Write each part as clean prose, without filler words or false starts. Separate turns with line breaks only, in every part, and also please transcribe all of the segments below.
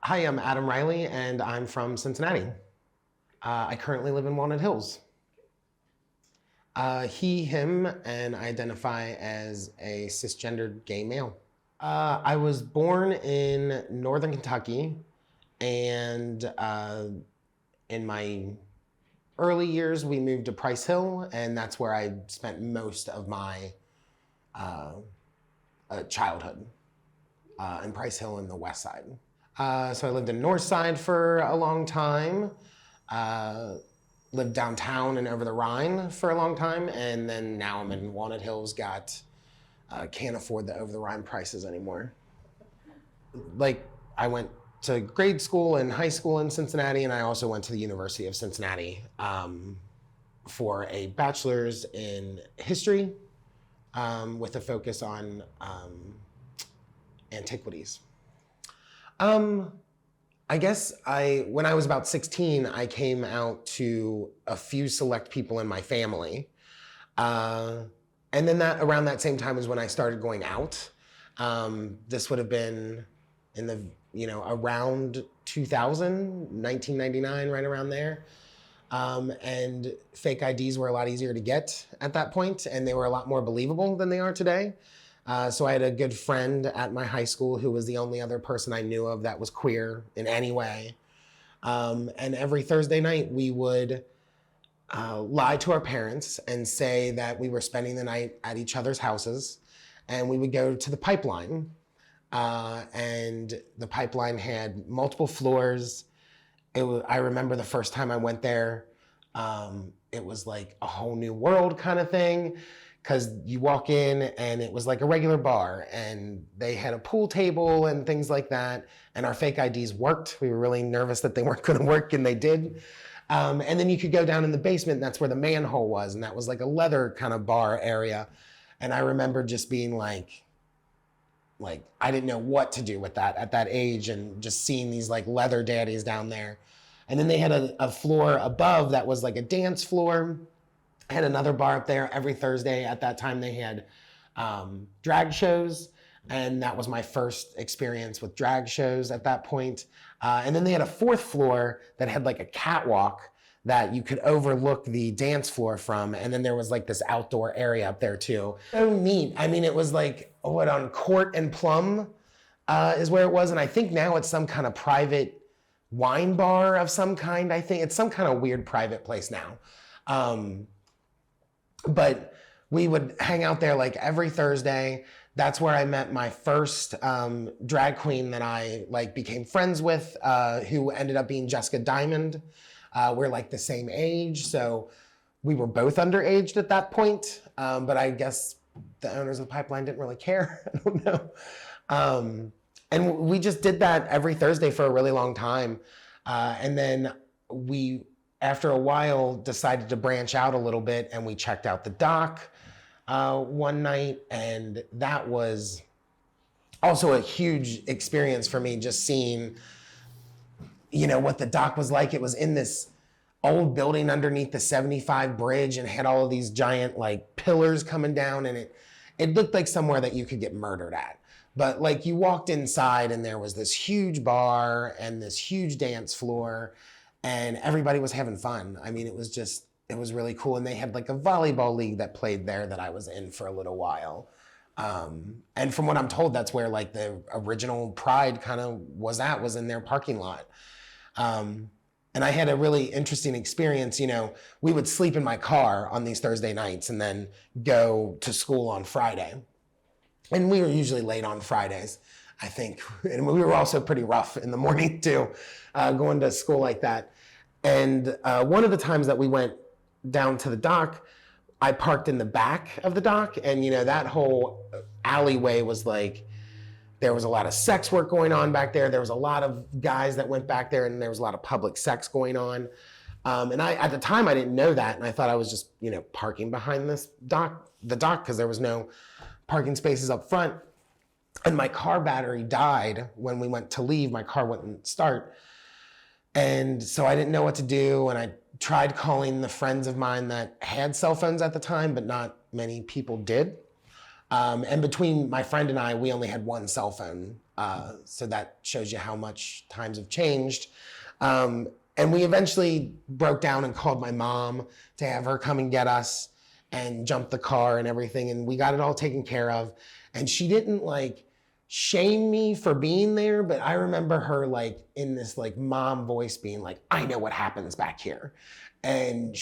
Hi, I'm Adam Reilly, and I'm from Cincinnati. I currently live in Walnut Hills. He, him, and I identify as a cisgendered gay male. I was born in northern Kentucky, and in my early years, we moved to Price Hill, and that's where I spent most of my childhood, in Price Hill in the west side. So I lived in North Side for a long time, lived downtown and over the Rhine for a long time, and then now I'm in Walnut Hills, can't afford the over the Rhine prices anymore. Like, I went to grade school and high school in Cincinnati, and I also went to the University of Cincinnati for a bachelor's in history with a focus on antiquities. I guess when I was about 16, I came out to a few select people in my family. And then around that same time is when I started going out. This would have been in the, around 2000, 1999, right around there. And fake IDs were a lot easier to get at that point, and they were a lot more believable than they are today. So I had a good friend at my high school who was the only other person I knew of that was queer in any way. And every Thursday night we would lie to our parents and say that we were spending the night at each other's houses, and we would go to the pipeline. And the pipeline had multiple floors. I remember the first time I went there, it was like a whole new world kind of thing. Because you walk in and it was like a regular bar, and they had a pool table and things like that, and our fake IDs worked. We were really nervous that they weren't going to work, and they did. And then you could go down in the basement, and that's where the manhole was, and that was like a leather kind of bar area. And I remember just being like I didn't know what to do with that at that age, and just seeing these like leather daddies down there. And then they had a floor above that was like a dance floor. Had another bar up there every Thursday. At that time, they had drag shows, and that was my first experience with drag shows at that point. And then they had a fourth floor that had like a catwalk that you could overlook the dance floor from, and then there was like this outdoor area up there too. So neat. I mean, it was like, on Court and Plum is where it was, and I think now it's some kind of private wine bar of some kind. I think it's some kind of weird private place now. But we would hang out there like every Thursday. That's where I met my first drag queen that I became friends with, who ended up being Jessica Diamond. We're like the same age, so we were both underaged at that point. But I guess the owners of the pipeline didn't really care. I don't know. And we just did that every Thursday for a really long time. And then we, after a while, decided to branch out a little bit, and we checked out the dock one night, and that was also a huge experience for me, just seeing, what the dock was like. It was in this old building underneath the 75 bridge and had all of these giant pillars coming down, and it looked like somewhere that you could get murdered at. But you walked inside, and there was this huge bar and this huge dance floor, and everybody was having fun. I mean, it was really cool. And they had a volleyball league that played there that I was in for a little while. And from what I'm told, that's where the original Pride kind of was in their parking lot. And I had a really interesting experience. We would sleep in my car on these Thursday nights and then go to school on Friday. And we were usually late on Fridays, I think. And we were also pretty rough in the morning too, going to school like that. And one of the times that we went down to the dock, I parked in the back of the dock, and that whole alleyway was there was a lot of sex work going on back there. There was a lot of guys that went back there, and there was a lot of public sex going on. And at the time I didn't know that, and I thought I was just parking behind the dock, because there was no parking spaces up front. And my car battery died when we went to leave. My car wouldn't start. And so I didn't know what to do. And I tried calling the friends of mine that had cell phones at the time, but not many people did. And between my friend and I, we only had one cell phone. So that shows you how much times have changed. And we eventually broke down and called my mom to have her come and get us and jump the car and everything. And we got it all taken care of. And she didn't like shame me for being there, but I remember her like in this like mom voice being like, I know what happens back here. And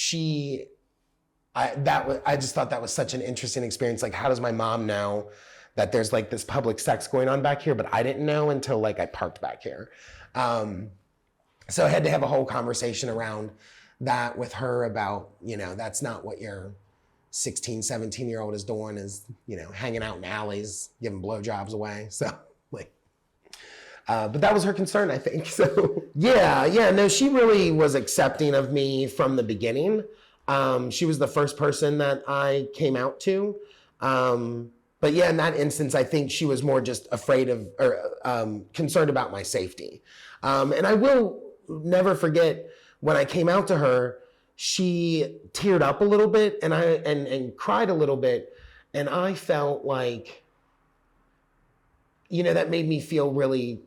I just thought that was such an interesting experience. Like, how does my mom know that there's like this public sex going on back here, but I didn't know until like I parked back here. So I had to have a whole conversation around that with her about, that's not what your 16, 17-year-old is doing, is, hanging out in alleys, giving blowjobs away. So like, but that was her concern, I think. So no, she really was accepting of me from the beginning. She was the first person that I came out to. But yeah, in that instance, I think she was more just afraid of, or concerned about my safety. And I will never forget when I came out to her, she teared up a little bit and cried a little bit. And I felt like, that made me feel really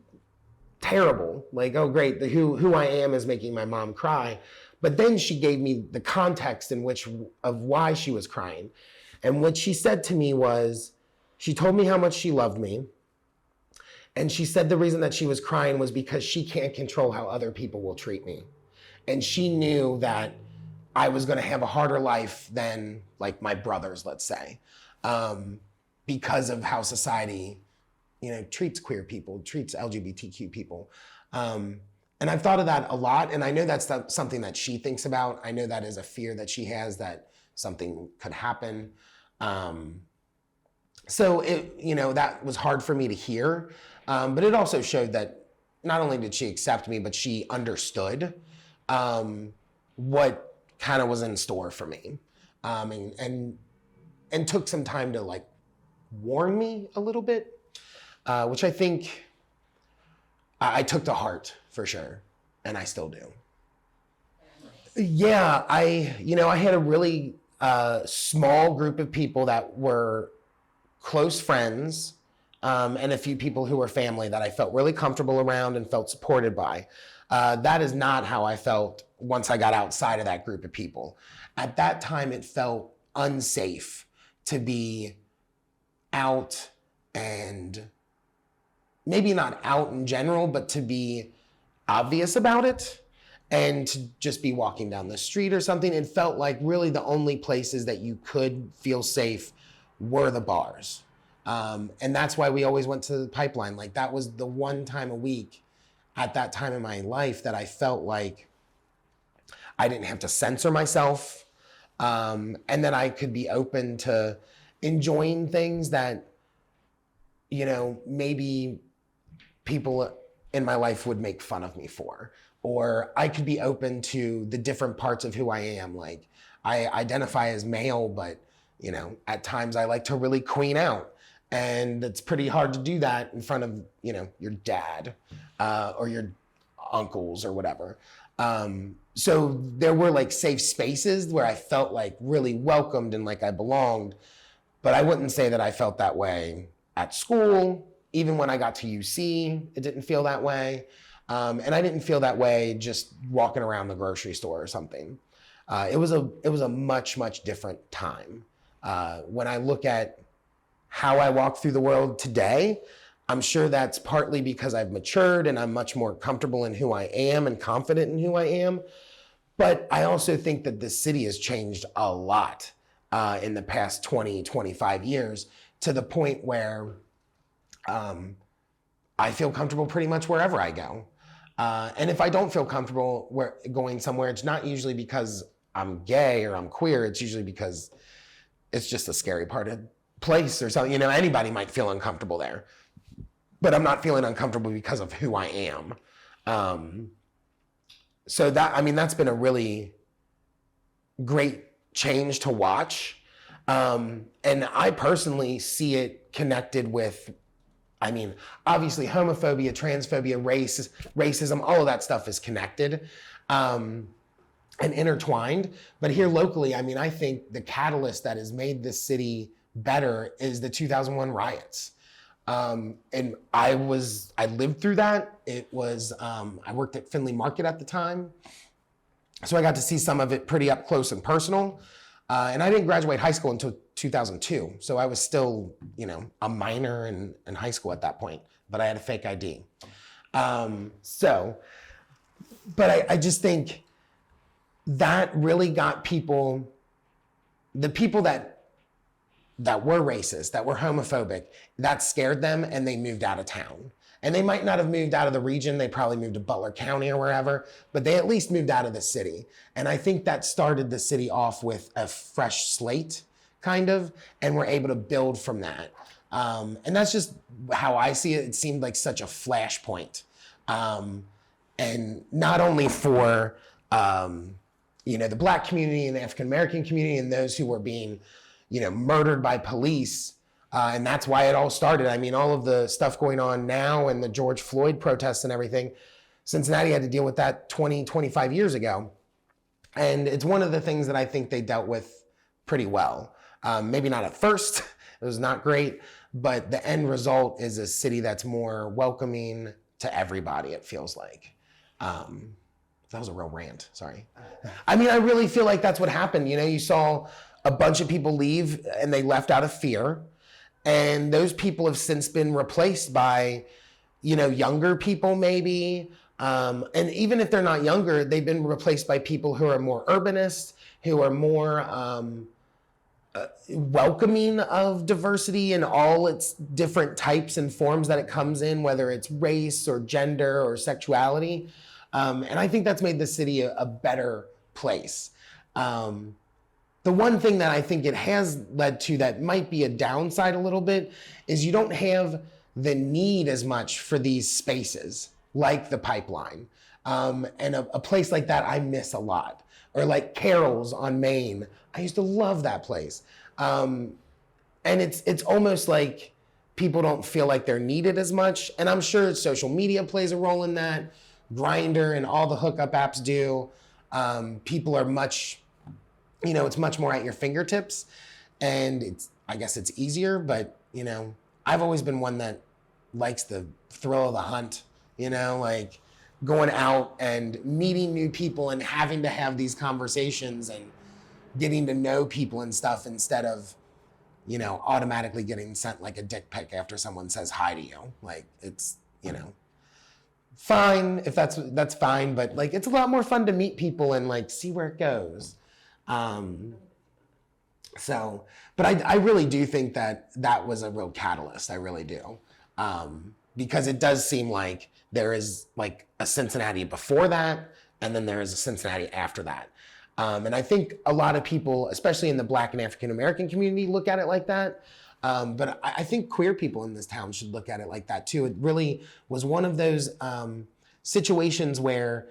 terrible. Like, oh great, who I am is making my mom cry. But then she gave me the context of why she was crying. And what she said to me was, she told me how much she loved me. And she said the reason that she was crying was because she can't control how other people will treat me. And she knew that I was gonna have a harder life than like my brothers, let's say, because of how society, treats queer people, treats LGBTQ people. And I've thought of that a lot. And I know that's something that she thinks about. I know that is a fear that she has, that something could happen. So that was hard for me to hear. But it also showed that not only did she accept me, but she understood what kind of was in store for me, and took some time to like warn me a little bit, which I think I took to heart for sure, and I still do. Yeah, I had a really small group of people that were close friends, and a few people who were family that I felt really comfortable around and felt supported by. That is not how I felt once I got outside of that group of people. At that time, it felt unsafe to be out, and maybe not out in general, but to be obvious about it and to just be walking down the street or something. It felt like really the only places that you could feel safe were the bars. And that's why we always went to the Pipeline. Like, that was the one time a week at that time in my life that I felt like I didn't have to censor myself, and that I could be open to enjoying things that, maybe people in my life would make fun of me for, or I could be open to the different parts of who I am. Like, I identify as male, but, at times I like to really queen out. And it's pretty hard to do that in front of, your dad, or your uncles or whatever. So there were like safe spaces where I felt like really welcomed and like I belonged, but I wouldn't say that I felt that way at school. Even when I got to UC, it didn't feel that way. And I didn't feel that way just walking around the grocery store or something. It was a much, much different time. When I look at how I walk through the world today, I'm sure that's partly because I've matured and I'm much more comfortable in who I am and confident in who I am. But I also think that this city has changed a lot in the past 20, 25 years, to the point where I feel comfortable pretty much wherever I go. And if I don't feel comfortable going somewhere, it's not usually because I'm gay or I'm queer. It's usually because it's just a scary part of place or something. Anybody might feel uncomfortable there, but I'm not feeling uncomfortable because of who I am. So that's been a really great change to watch. And I personally see it connected with, obviously homophobia, transphobia, racism, all of that stuff is connected and intertwined. But here locally, I think the catalyst that has made this city better is the 2001 riots. And I lived through that. It was, I worked at Findlay Market at the time. So I got to see some of it pretty up close and personal. And I didn't graduate high school until 2002. So I was still, a minor in high school at that point, but I had a fake ID. But I just think that really got the people that were racist, that were homophobic, that scared them, and they moved out of town. And they might not have moved out of the region, they probably moved to Butler County or wherever, but they at least moved out of the city. And I think that started the city off with a fresh slate, kind of, and we're able to build from that. And that's just how I see it. It seemed like such a flashpoint. And not only for, the Black community and the African American community and those who were being, murdered by police. And that's why it all started. I mean, all of the stuff going on now and the George Floyd protests and everything, Cincinnati had to deal with that 20, 25 years ago. And it's one of the things that I think they dealt with pretty well. Maybe not at first, it was not great, but the end result is a city that's more welcoming to everybody, it feels like. That was a real rant, sorry. I mean, I really feel like that's what happened. You saw a bunch of people leave and they left out of fear. And those people have since been replaced by, younger people maybe. And even if they're not younger, they've been replaced by people who are more urbanist, who are more welcoming of diversity in all its different types and forms that it comes in, whether it's race or gender or sexuality. And I think that's made the city a better place. The one thing that I think it has led to that might be a downside a little bit is you don't have the need as much for these spaces like the Pipeline. And a place like that I miss a lot. Or like Carol's on Main. I used to love that place. And it's almost like people don't feel like they're needed as much. And I'm sure social media plays a role in that. Grindr and all the hookup apps do. People are much, it's much more at your fingertips, and I guess it's easier, but I've always been one that likes the thrill of the hunt, like going out and meeting new people and having to have these conversations and getting to know people and stuff instead of, automatically getting sent like a dick pic after someone says hi to you. Like it's, fine if that's fine, but like it's a lot more fun to meet people and like see where it goes. But I really do think that was a real catalyst. I really do. Because it does seem like there is like a Cincinnati before that, and then there is a Cincinnati after that. And I think a lot of people, especially in the Black and African American community, look at it like that. But I think queer people in this town should look at it like that too. It really was one of those situations where,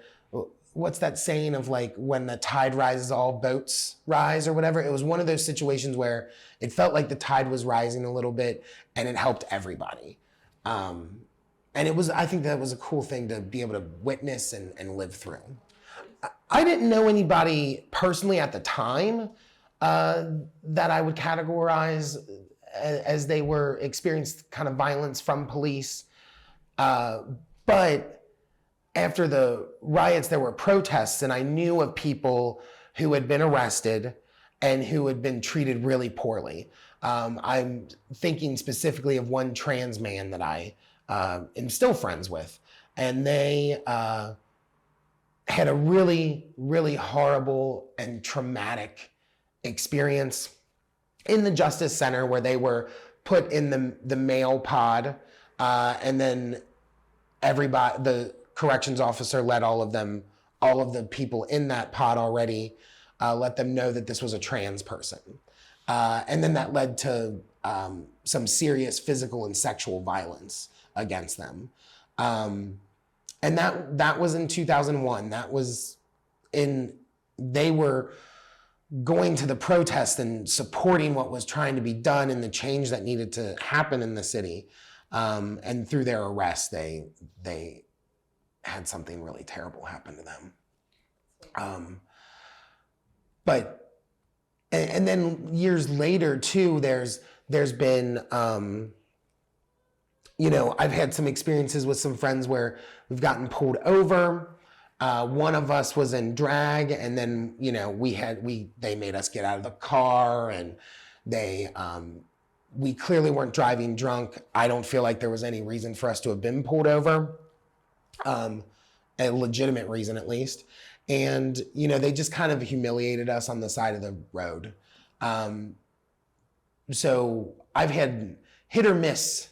what's that saying of like, when the tide rises, all boats rise or whatever? It was one of those situations where it felt like the tide was rising a little bit and it helped everybody. And I think that was a cool thing to be able to witness and live through. I didn't know anybody personally at the time that I would categorize as they were experienced kind of violence from police. But after the riots, there were protests, and I knew of people who had been arrested and who had been treated really poorly. I'm thinking specifically of one trans man that I am still friends with, and they had a really, really horrible and traumatic experience in the Justice Center, where they were put in the male pod, and then the corrections officer let all of the people in that pod already, let them know that this was a trans person. And then that led to some serious physical and sexual violence against them. And that was in 2001. They were going to the protest and supporting what was trying to be done and the change that needed to happen in the city. And through their arrest, they had something really terrible happen to them. And then years later too, there's there's been, I've had some experiences with some friends where we've gotten pulled over. One of us was in drag, and then, they made us get out of the car, and we clearly weren't driving drunk. I don't feel like there was any reason for us to have been pulled over, a legitimate reason at least. And, they just kind of humiliated us on the side of the road. So I've had hit or miss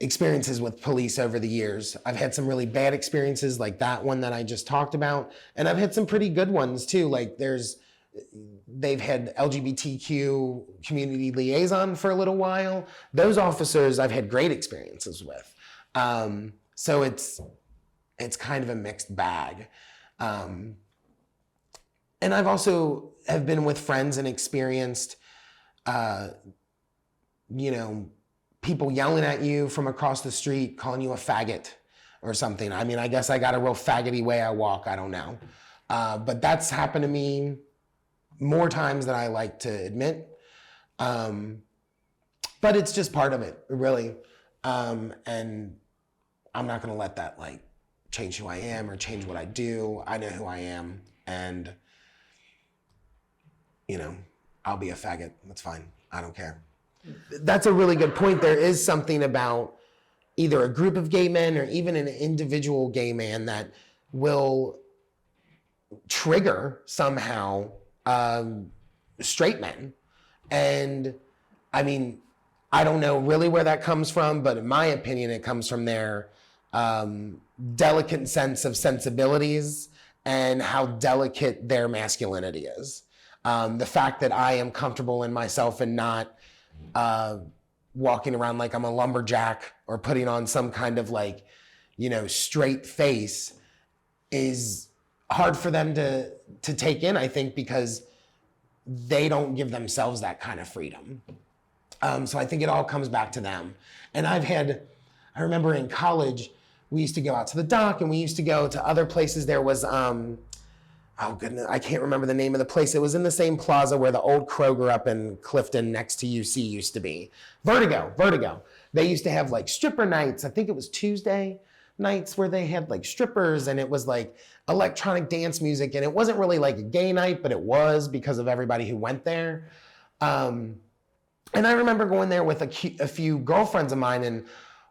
experiences with police over the years. I've had some really bad experiences like that one that I just talked about. And I've had some pretty good ones too. Like they've had LGBTQ community liaison for a little while. Those officers I've had great experiences with. So it's kind of a mixed bag. And I've also have been with friends and experienced, people yelling at you from across the street, calling you a faggot or something. I mean, I guess I got a real faggoty way I walk. I don't know. But that's happened to me more times than I like to admit. But it's just part of it, really. And I'm not going to let that change who I am or change what I do. I know who I am, and I'll be a faggot. That's fine. I don't care. That's a really good point. There is something about either a group of gay men or even an individual gay man that will trigger somehow straight men. And I mean, I don't know really where that comes from, but in my opinion, it comes from their delicate sense of sensibilities and how delicate their masculinity is. The fact that I am comfortable in myself and not walking around like I'm a lumberjack or putting on some kind of straight face is hard for them to take in, I think, because they don't give themselves that kind of freedom. So I think it all comes back to them. And I remember in college, we used to go out to the dock and we used to go to other places. There was, oh goodness, I can't remember the name of the place. It was in the same plaza where the old Kroger up in Clifton next to UC used to be. Vertigo. They used to have stripper nights. I think it was Tuesday nights where they had strippers, and it was electronic dance music. And it wasn't really a gay night, but it was because of everybody who went there. And I remember going there with a few girlfriends of mine, and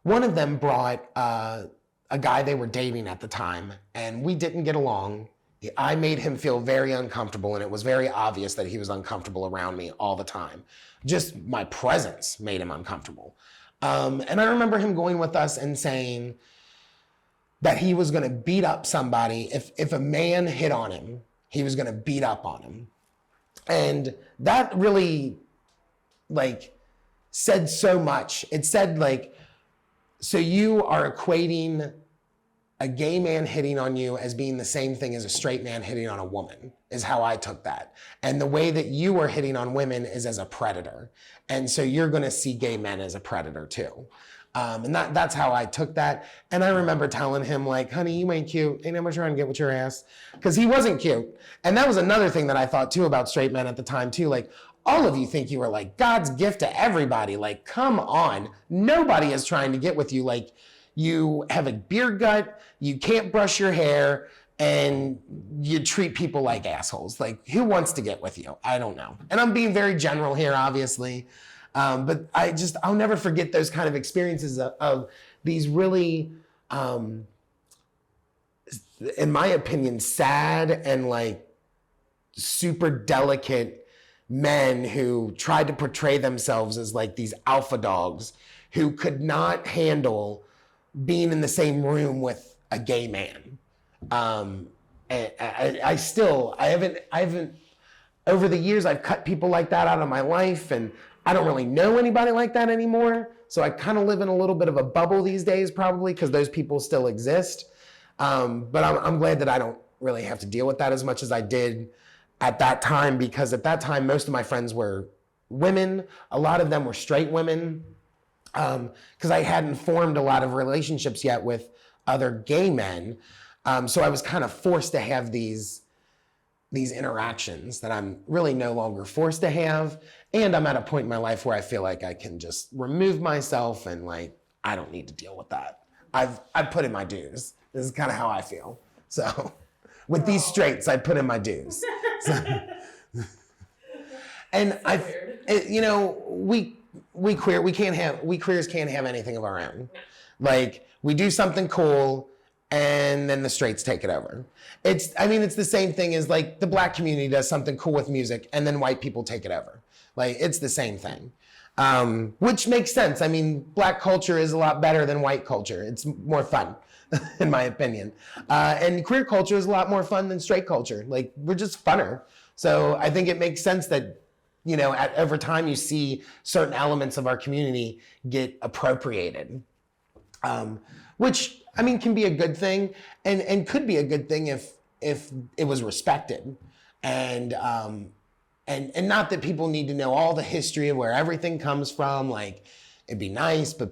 one of them brought a guy they were dating at the time, and we didn't get along. I made him feel very uncomfortable, and it was very obvious that he was uncomfortable around me all the time. Just my presence made him uncomfortable. And I remember him going with us and saying that he was going to beat up somebody. If a man hit on him, he was going to beat up on him. And that really, said so much. It said, so you are equating a gay man hitting on you as being the same thing as a straight man hitting on a woman, is how I took that. And the way that you are hitting on women is as a predator. And so you're going to see gay men as a predator too. And that's how I took that. And I remember telling him, honey, you ain't cute. Ain't never trying to get with your ass. Because he wasn't cute. And that was another thing that I thought too about straight men at the time too. All of you think you were God's gift to everybody. Come on. Nobody is trying to get with you. You have a beer gut, you can't brush your hair, and you treat people like assholes. Who wants to get with you? I don't know. And I'm being very general here, obviously. But I'll never forget those kind of experiences of these really, in my opinion, sad and super delicate men who tried to portray themselves as these alpha dogs who could not handle being in the same room with a gay man. And I haven't, over the years, I've cut people like that out of my life, and I don't really know anybody like that anymore. So I kind of live in a little bit of a bubble these days, probably, because those people still exist. But I'm glad that I don't really have to deal with that as much as I did at that time, because at that time, most of my friends were women. A lot of them were straight women. Because I hadn't formed a lot of relationships yet with other gay men. So I was kind of forced to have these interactions that I'm really no longer forced to have. And I'm at a point in my life where I feel like I can just remove myself and like, I don't need to deal with that. I've put in my dues. This is kind of how I feel. So with these straights, I put in my dues. So, and we queers can't have anything of our own. Like, we do something cool and then the straights take it over. It's the same thing as like the Black community does something cool with music and then white people take it over. Like, it's the same thing, which makes sense. I mean, Black culture is a lot better than white culture. It's more fun, in my opinion. And queer culture is a lot more fun than straight culture. Like, we're just funner. So I think it makes sense that, over time you see certain elements of our community get appropriated, which, can be a good thing and could be a good thing if it was respected. And not that people need to know all the history of where everything comes from. Like, it'd be nice, but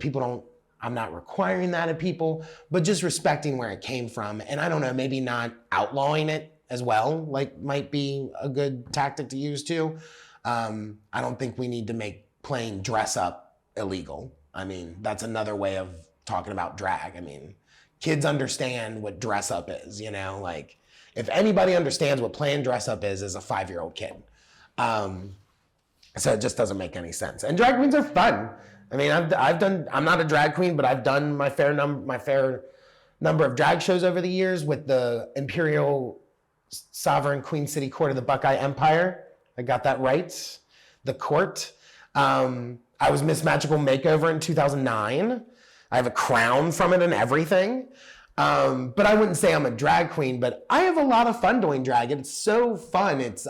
I'm not requiring that of people, but just respecting where it came from. And I don't know, maybe not outlawing it as well, like, might be a good tactic to use too. I don't think we need to make playing dress up illegal. That's another way of talking about drag. Kids understand what dress up is, like, if anybody understands what playing dress up is a 5-year-old kid. So it just doesn't make any sense. And drag queens are fun. I'm not a drag queen, but I've done my fair number of drag shows over the years with the Imperial Sovereign Queen City Court of the Buckeye Empire. I got that right. The court. I was Miss Magical Makeover in 2009. I have a crown from it and everything. But I wouldn't say I'm a drag queen, but I have a lot of fun doing drag. It's so fun. It's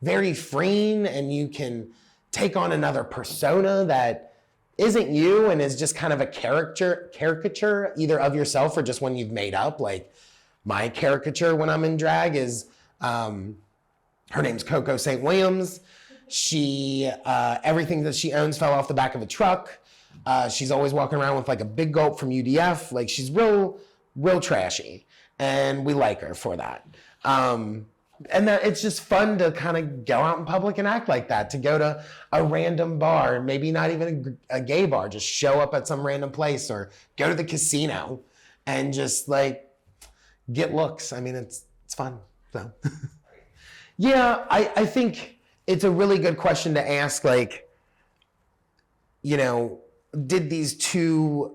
very freeing, and you can take on another persona that isn't you and is just kind of a caricature either of yourself or just one you've made up. Like, my caricature when I'm in drag is, her name's Coco St. Williams. She, everything that she owns fell off the back of a truck. She's always walking around with like a big gulp from UDF. Like, she's real trashy, and we like her for that. And that it's just fun to kind of go out in public and act like that, to go to a random bar, maybe not even a gay bar, just show up at some random place or go to the casino and just like get looks. It's fun. So yeah, I think it's a really good question to ask. Like, did these two,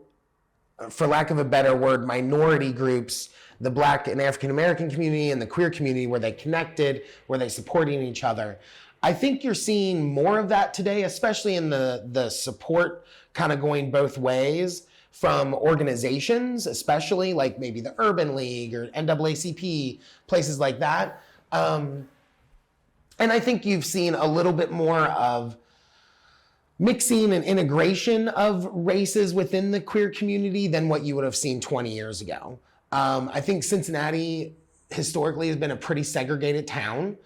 for lack of a better word, minority groups, the Black and African American community and the queer community, were they connected? Were they supporting each other? I think you're seeing more of that today, especially in the support kind of going both ways from organizations, especially like maybe the Urban League or NAACP, places like that. And I think you've seen a little bit more of mixing and integration of races within the queer community than what you would have seen 20 years ago. I think Cincinnati historically has been a pretty segregated town,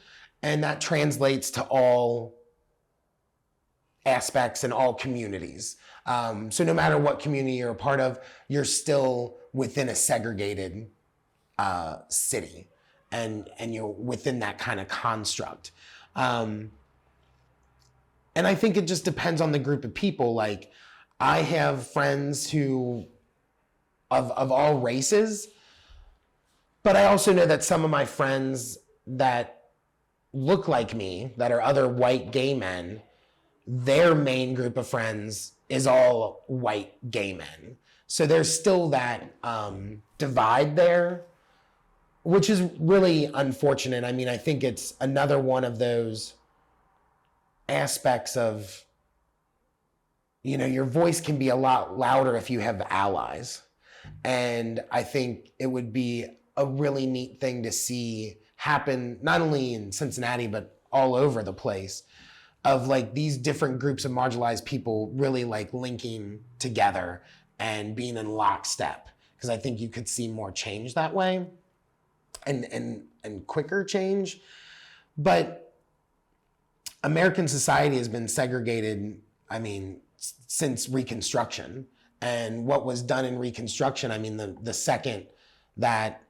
and that translates to all aspects and all communities. So no matter what community you're a part of, you're still within a segregated city, and you're within that kind of construct. And I think it just depends on the group of people. Like, I have friends who, of all races, but I also know that some of my friends that look like me, that are other white gay men, their main group of friends is all white gay men. So there's still that divide there, which is really unfortunate. I think it's another one of those aspects of, your voice can be a lot louder if you have allies. And I think it would be a really neat thing to see happen, not only in Cincinnati, but all over the place, of like these different groups of marginalized people really like linking together and being in lockstep. Because I think you could see more change that way and quicker change. But American society has been segregated, since Reconstruction. And what was done in Reconstruction, the second that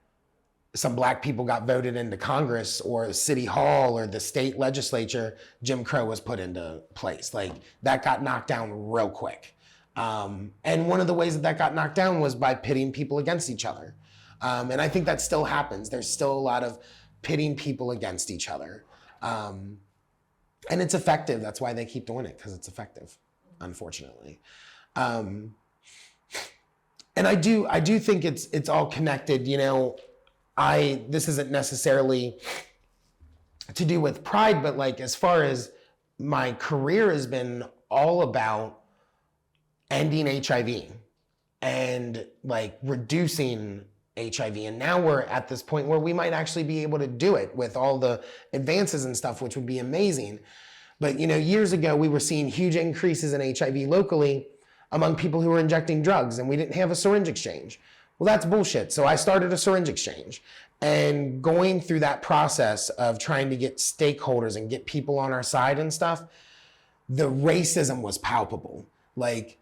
some black people got voted into Congress or City Hall or the state legislature, Jim Crow was put into place. Like, that got knocked down real quick. And one of the ways that that got knocked down was by pitting people against each other. And I think that still happens. There's still a lot of pitting people against each other. And it's effective. That's why they keep doing it, because it's effective, unfortunately. And I do think it's all connected. You know, this isn't necessarily to do with pride, but like, as far as my career has been all about ending HIV and like reducing HIV. And now we're at this point where we might actually be able to do it with all the advances and stuff, which would be amazing. But, you know, years ago, we were seeing huge increases in HIV locally among people who were injecting drugs, and we didn't have a syringe exchange. Well, that's bullshit. So I started a syringe exchange, and going through that process of trying to get stakeholders and get people on our side and stuff, the racism was palpable. Like,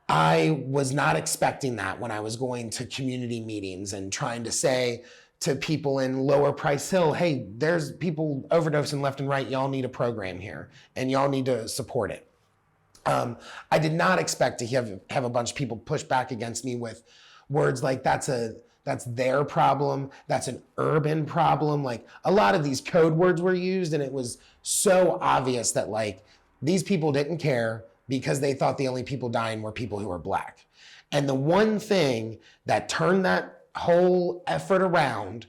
I was not expecting that when I was going to community meetings and trying to say to people in Lower Price Hill, hey, there's people overdosing left and right. Y'all need a program here, and y'all need to support it. I did not expect to have a bunch of people push back against me with words like, that's their problem, that's an urban problem. Like, a lot of these code words were used, and it was so obvious that like, these people didn't care because they thought the only people dying were people who were black. And the one thing that turned that whole effort around,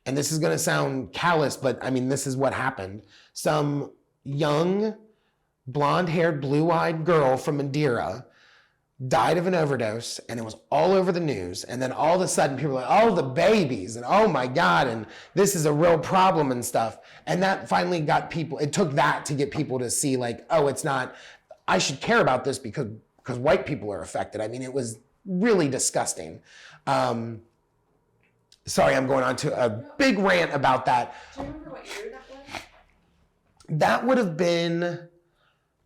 and this is gonna sound callous, but I mean, this is what happened. Some young, blonde-haired, blue-eyed girl from Madeira died of an overdose, and it was all over the news. And then all of a sudden people were like, oh, the babies, and oh my God, and this is a real problem and stuff. And that finally got people, it took that to get people to see like, oh, it's not, I should care about this because white people are affected. I mean, it was really disgusting. Sorry, I'm going on to a big rant about that.
Do you remember what year that was?
That would have been,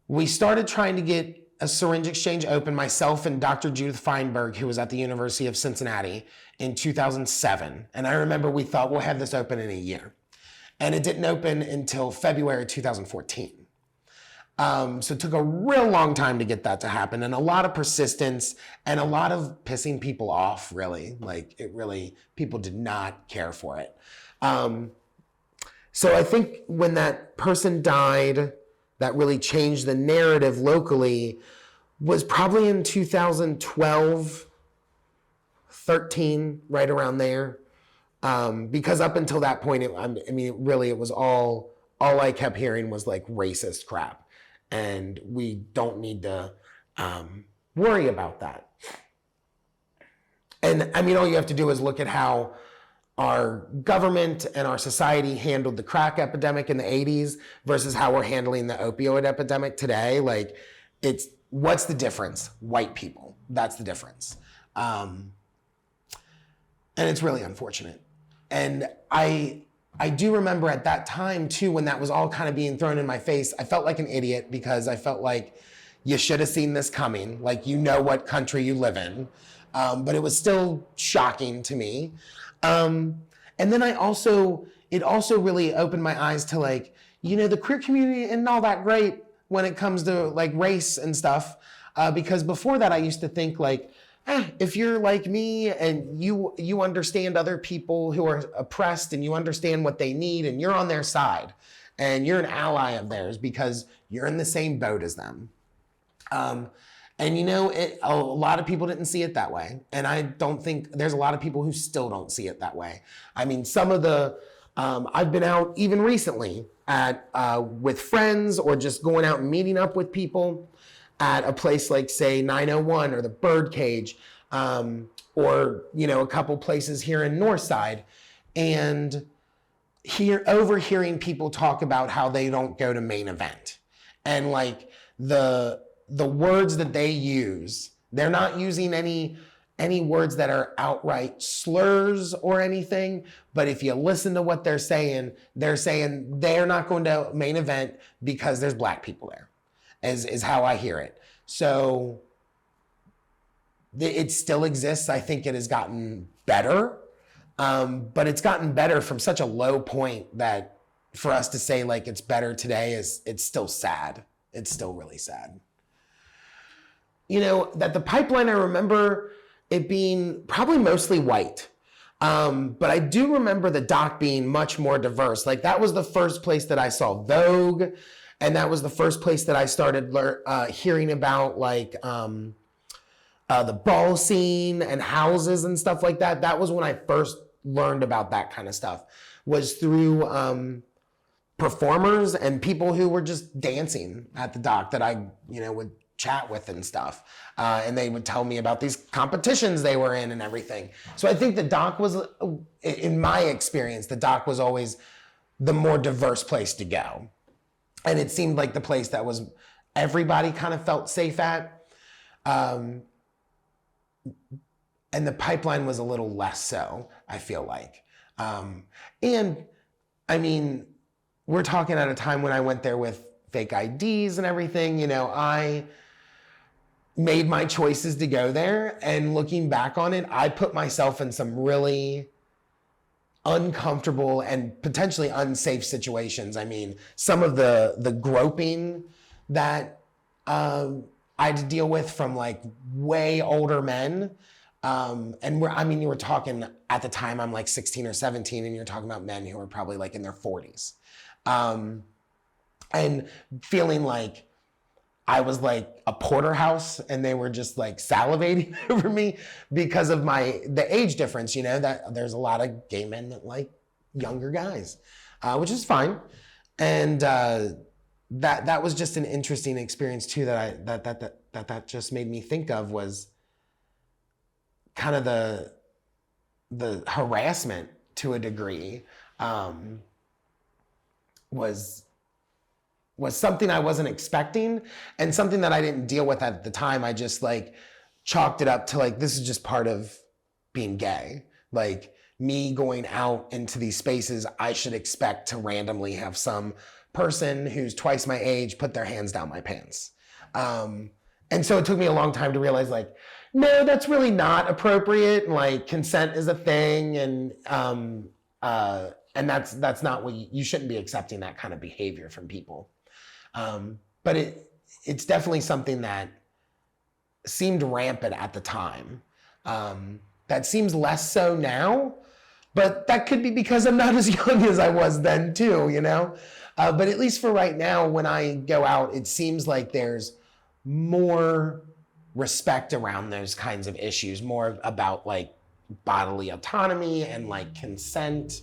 we started trying to get a syringe exchange open, myself and Dr. Judith Feinberg, who was at the University of Cincinnati, in 2007. And I remember we thought we'll have this open in a year. And it didn't open until February 2014. So it took a real long time to get that to happen, and a lot of persistence and a lot of pissing people off, really. Like, it really, people did not care for it. So I think when that person died, that really changed the narrative locally, was probably in 2012, 13, right around there. Because up until that point, it was all I kept hearing was like racist crap. And we don't need to worry about that. And I mean, all you have to do is look at how our government and our society handled the crack epidemic in the 80s versus how we're handling the opioid epidemic today. Like, what's the difference? White people, that's the difference. And it's really unfortunate. And I do remember at that time too, when that was all kind of being thrown in my face, I felt like an idiot because I felt like you should have seen this coming. Like, you know what country you live in. But it was still shocking to me. And then it also really opened my eyes to like, you know, the queer community isn't all that great when it comes to like race and stuff. Because before that I used to think like, if you're like me and you understand other people who are oppressed and you understand what they need and you're on their side and you're an ally of theirs because you're in the same boat as them. And you know, a lot of people didn't see it that way. And I don't think, there's a lot of people who still don't see it that way. I mean, some of the, I've been out even recently with friends or just going out and meeting up with people at a place like, say, 901 or the Birdcage, or, you know, a couple places here in Northside, and overhearing people talk about how they don't go to Main Event. And like the words that they use, they're not using any words that are outright slurs or anything, but if you listen to what they're saying they're not going to Main Event because there's black people there. Is how I hear it. So it still exists. I think it has gotten better. But it's gotten better from such a low point that for us to say like it's better today it's still sad. It's still really sad. You know, that the pipeline, I remember it being probably mostly white. But I do remember the dock being much more diverse. Like that was the first place that I saw Vogue. And that was the first place that I started hearing about like the ball scene and houses and stuff like that. That was when I first learned about that kind of stuff, was through performers and people who were just dancing at the dock that I, would chat with and stuff. And they would tell me about these competitions they were in and everything. So I think the dock was, in my experience, the dock was always the more diverse place to go. And it seemed like the place that was everybody kind of felt safe at. And the pipeline was a little less so, I feel like. And I mean, we're talking at a time when I went there with fake IDs and everything. I made my choices to go there, and looking back on it, I put myself in some really uncomfortable and potentially unsafe situations. I mean, some of the groping that I had to deal with from like way older men. And you were talking at the time, I'm like 16 or 17, and you're talking about men who are probably like in their 40s. And feeling like I was like a porterhouse and they were just like salivating over me because of the age difference, that there's a lot of gay men that like younger guys, which is fine. And that was just an interesting experience too, that just made me think of, was kind of the harassment to a degree, was something I wasn't expecting, and something that I didn't deal with at the time. I just like chalked it up to like, this is just part of being gay. Like me going out into these spaces, I should expect to randomly have some person who's twice my age put their hands down my pants. And so it took me a long time to realize like, no, that's really not appropriate. And like consent is a thing. And that's not what you shouldn't be accepting that kind of behavior from people. But it's definitely something that seemed rampant at the time. That seems less so now, but that could be because I'm not as young as I was then too, But at least for right now, when I go out, it seems like there's more respect around those kinds of issues, more about like bodily autonomy and like consent.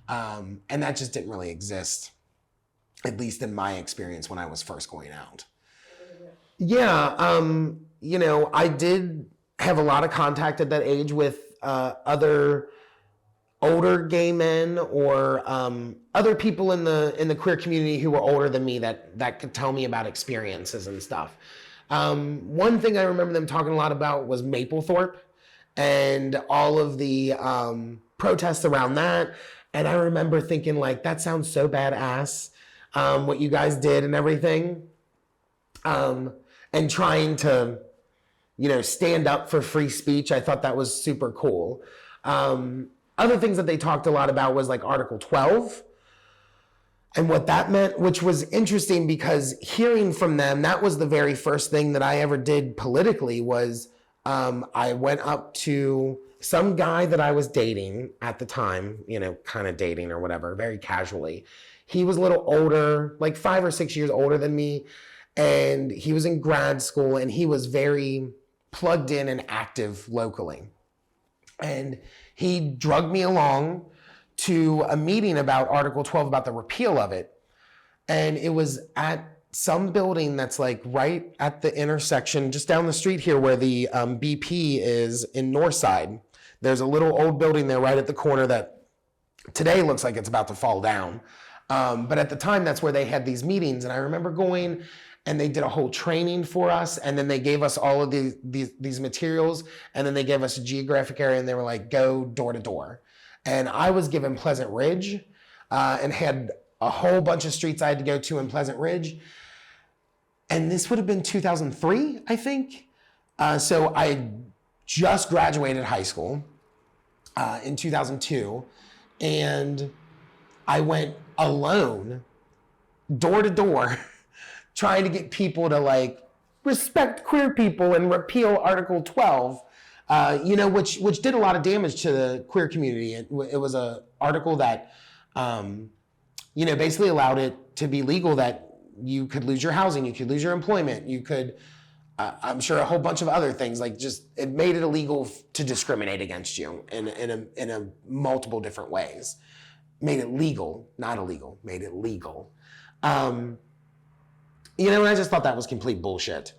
And that just didn't really exist, at least in my experience when I was first going out. Yeah, I did have a lot of contact at that age with other older gay men or other people in the queer community who were older than me that could tell me about experiences and stuff. One thing I remember them talking a lot about was Mapplethorpe and all of the protests around that. And I remember thinking like, that sounds so badass, what you guys did and everything. And trying to, stand up for free speech. I thought that was super cool. Other things that they talked a lot about was like Article 12 and what that meant, which was interesting because hearing from them, that was the very first thing that I ever did politically was I went up to some guy that I was dating at the time, kind of dating or whatever, very casually. He was a little older, like 5 or 6 years older than me. And he was in grad school and he was very plugged in and active locally. And he drugged me along to a meeting about Article 12, about the repeal of it. And it was at some building that's like right at the intersection, just down the street here where the BP is in Northside. There's a little old building there right at the corner that today looks like it's about to fall down. But at the time, that's where they had these meetings. And I remember going, and they did a whole training for us. And then they gave us all of these materials. And then they gave us a geographic area and they were like, go door to door. And I was given Pleasant Ridge and had a whole bunch of streets I had to go to in Pleasant Ridge. And this would have been 2003, I think. So I just graduated high school. in 2002, and I went alone, door to door, trying to get people to like respect queer people and repeal Article 12, which did a lot of damage to the queer community. It was a article that, basically allowed it to be legal that you could lose your housing, you could lose your employment, you could, I'm sure a whole bunch of other things, like just, it made it illegal to discriminate against you in a multiple different ways. Made it legal, not illegal, made it legal. And I just thought that was complete bullshit,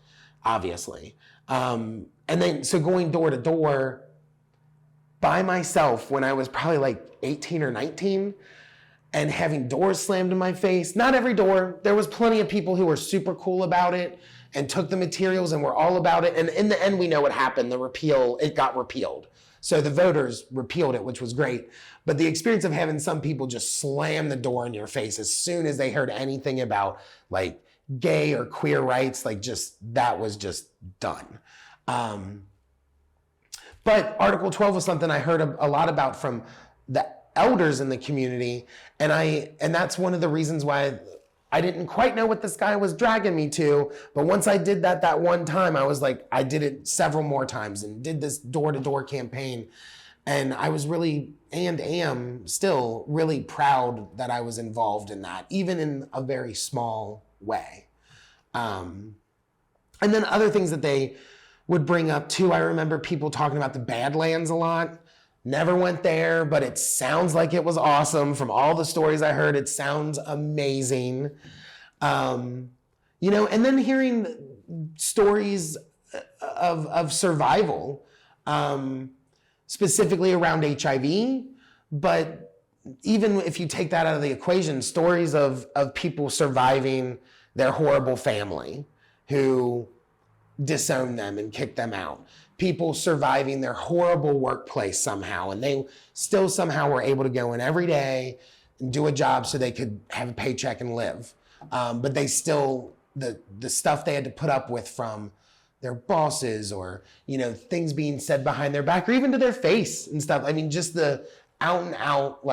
obviously. And then, so going door to door by myself when I was probably like 18 or 19, and having doors slammed in my face. Not every door. There was plenty of people who were super cool about it and took the materials and were all about it. And in the end, we know what happened. It got repealed. So the voters repealed it, which was great. But the experience of having some people just slam the door in your face as soon as they heard anything about like gay or queer rights, that was just done. But Article 12 was something I heard a lot about from the elders in the community, and that's one of the reasons why I didn't quite know what this guy was dragging me to. But once I did that one time, I was like, I did it several more times and did this door-to-door campaign, and I was really, and am still really proud that I was involved in that, even in a very small way. And then other things that they would bring up too, I remember people talking about the Badlands a lot. Never went there, but it sounds like it was awesome. From all the stories I heard, it sounds amazing. And then hearing stories of survival, specifically around HIV, but even if you take that out of the equation, stories of people surviving their horrible family who disowned them and kicked them out. People surviving their horrible workplace somehow, and they still somehow were able to go in every day and do a job so they could have a paycheck and live. But they still, the stuff they had to put up with from their bosses, or, things being said behind their back or even to their face and stuff. I mean, just the out and out,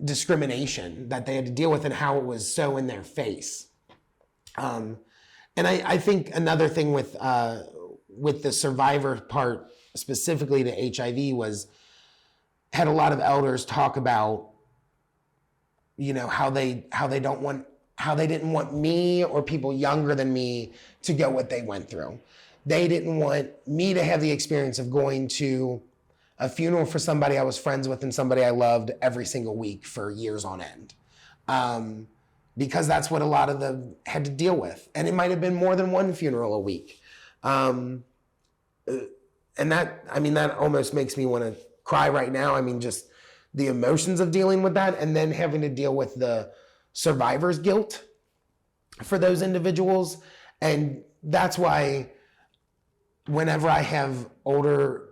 discrimination that they had to deal with and how it was so in their face. And I think another thing with the survivor part, specifically to HIV, had a lot of elders talk about, how they didn't want me or people younger than me to go what they went through. They didn't want me to have the experience of going to a funeral for somebody I was friends with and somebody I loved every single week for years on end. Because that's what a lot of them had to deal with. And it might have been more than one funeral a week. And that almost makes me want to cry right now. I mean, just the emotions of dealing with that, and then having to deal with the survivor's guilt for those individuals. And that's why whenever I have older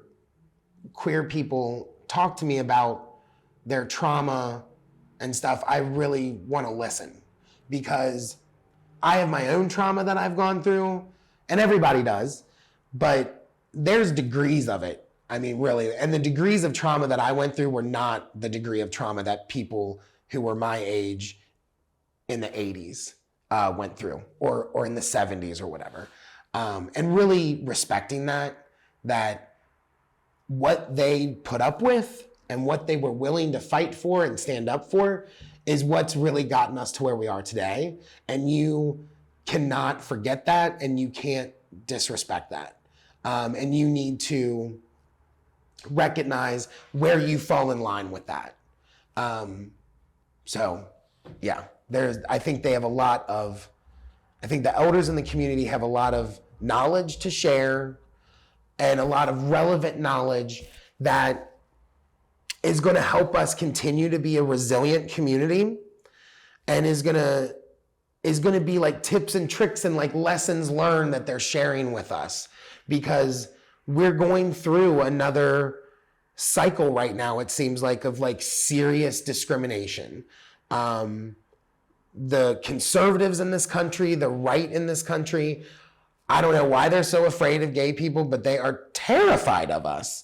queer people talk to me about their trauma and stuff, I really want to listen. Because I have my own trauma that I've gone through, and everybody does, but there's degrees of it. I mean, really, and the degrees of trauma that I went through were not the degree of trauma that people who were my age in the 80s went through, or in the 70s or whatever. And really respecting that what they put up with and what they were willing to fight for and stand up for is what's really gotten us to where we are today. And you cannot forget that, and you can't disrespect that. And you need to recognize where you fall in line with that. I think the elders in the community have a lot of knowledge to share, and a lot of relevant knowledge that is going to help us continue to be a resilient community, and is going to be like tips and tricks and like lessons learned that they're sharing with us, because we're going through another cycle right now, it seems like, of like serious discrimination. The conservatives in this country, the right in this country, I don't know why they're so afraid of gay people, but they are terrified of us.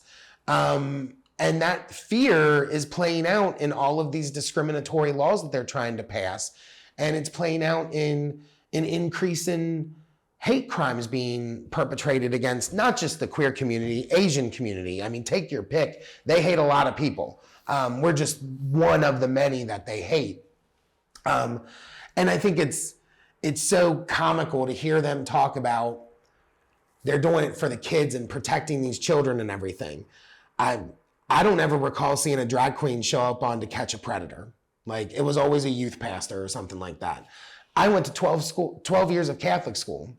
And that fear is playing out in all of these discriminatory laws that they're trying to pass. And it's playing out in an increase in hate crimes being perpetrated against not just the queer community, Asian community. I mean, take your pick. They hate a lot of people. We're just one of the many that they hate. And I think it's so comical to hear them talk about they're doing it for the kids and protecting these children and everything. I don't ever recall seeing a drag queen show up on To Catch a Predator. Like, it was always a youth pastor or something like that. I went to 12 years of Catholic school.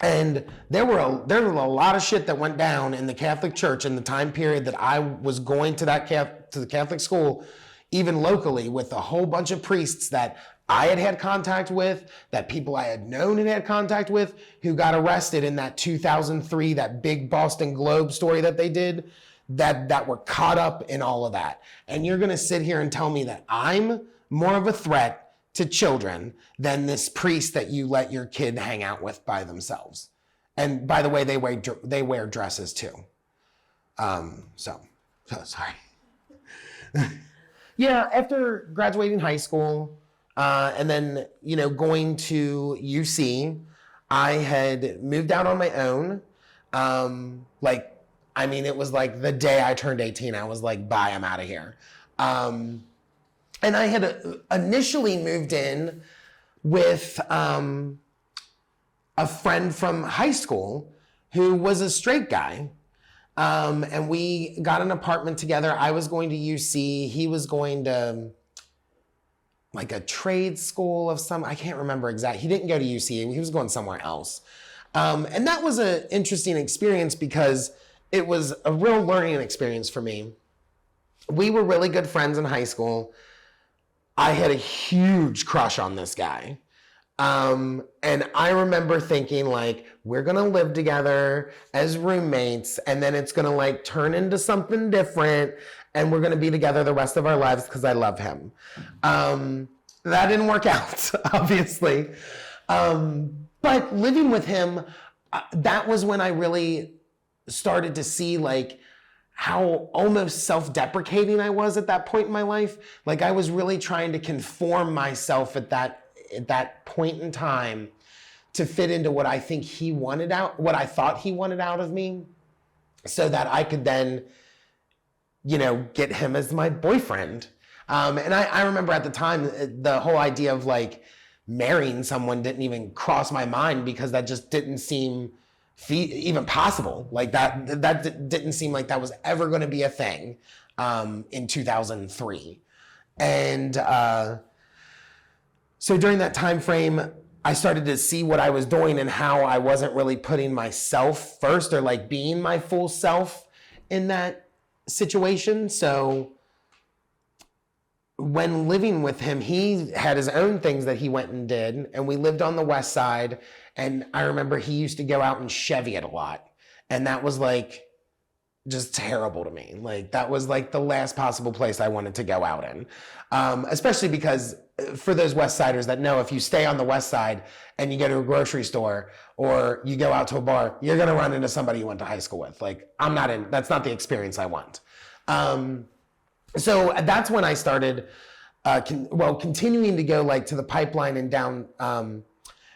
And there was a lot of shit that went down in the Catholic Church in the time period that I was going to the Catholic school, even locally, with a whole bunch of priests that I had contact with, that people I had known and had contact with, who got arrested in that 2003, that big Boston Globe story that they did, that were caught up in all of that. And you're gonna sit here and tell me that I'm more of a threat to children than this priest that you let your kid hang out with by themselves. And by the way, they wear dresses too. So sorry. Yeah, after graduating high school, and then, going to UC, I had moved out on my own. It was like the day I turned 18, I was like, bye, I'm out of here. And I had initially moved in with a friend from high school who was a straight guy. And we got an apartment together. I was going to UC. He was going to like a trade school of some, I can't remember exactly. He didn't go to UC. He was going somewhere else. And that was an interesting experience because it was a real learning experience for me. We were really good friends in high school. I had a huge crush on this guy. And I remember thinking like, we're gonna live together as roommates and then it's gonna like turn into something different and we're gonna be together the rest of our lives because I love him. That didn't work out, obviously. But living with him, that was when I really started to see like how almost self-deprecating I was at that point in my life. Like I was really trying to conform myself at that point in time to fit into what I think what I thought he wanted out of me, so that I could then, get him as my boyfriend. And I remember at the time, the whole idea of like marrying someone didn't even cross my mind because that just didn't seem even possible. Like that didn't seem like that was ever going to be a thing in 2003. And so during that time frame, I started to see what I was doing and how I wasn't really putting myself first or like being my full self in that situation. So when living with him, he had his own things that he went and did, and we lived on the west side. And I remember he used to go out and Chevy it a lot. And that was like just terrible to me. Like that was like the last possible place I wanted to go out in. Especially because for those West Siders that know, if you stay on the West Side and you go to a grocery store or you go out to a bar, you're going to run into somebody you went to high school with. Like that's not the experience I want. So that's when I started, continuing to go like to the Pipeline and down,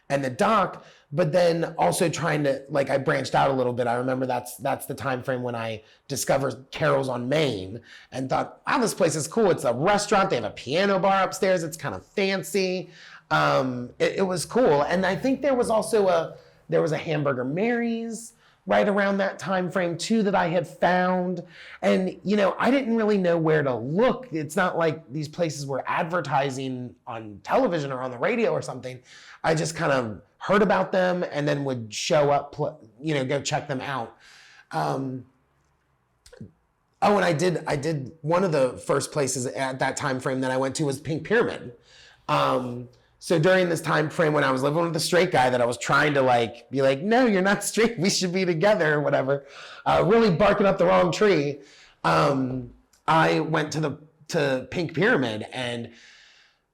and the dock, but then also trying to, like, I branched out a little bit. I remember that's the time frame when I discovered Carol's on Main and thought, wow, this place is cool. It's a restaurant. They have a piano bar upstairs. It's kind of fancy. It was cool. And I think there was also a Hamburger Mary's right around that time frame too that I had found. And, I didn't really know where to look. It's not like these places were advertising on television or on the radio or something. I just kind of heard about them and then would show up, go check them out. And I did one of the first places at that time frame that I went to was Pink Pyramid. So during this time frame when I was living with a straight guy that I was trying to be like, no, you're not straight, we should be together or whatever, really barking up the wrong tree, I went to Pink Pyramid, and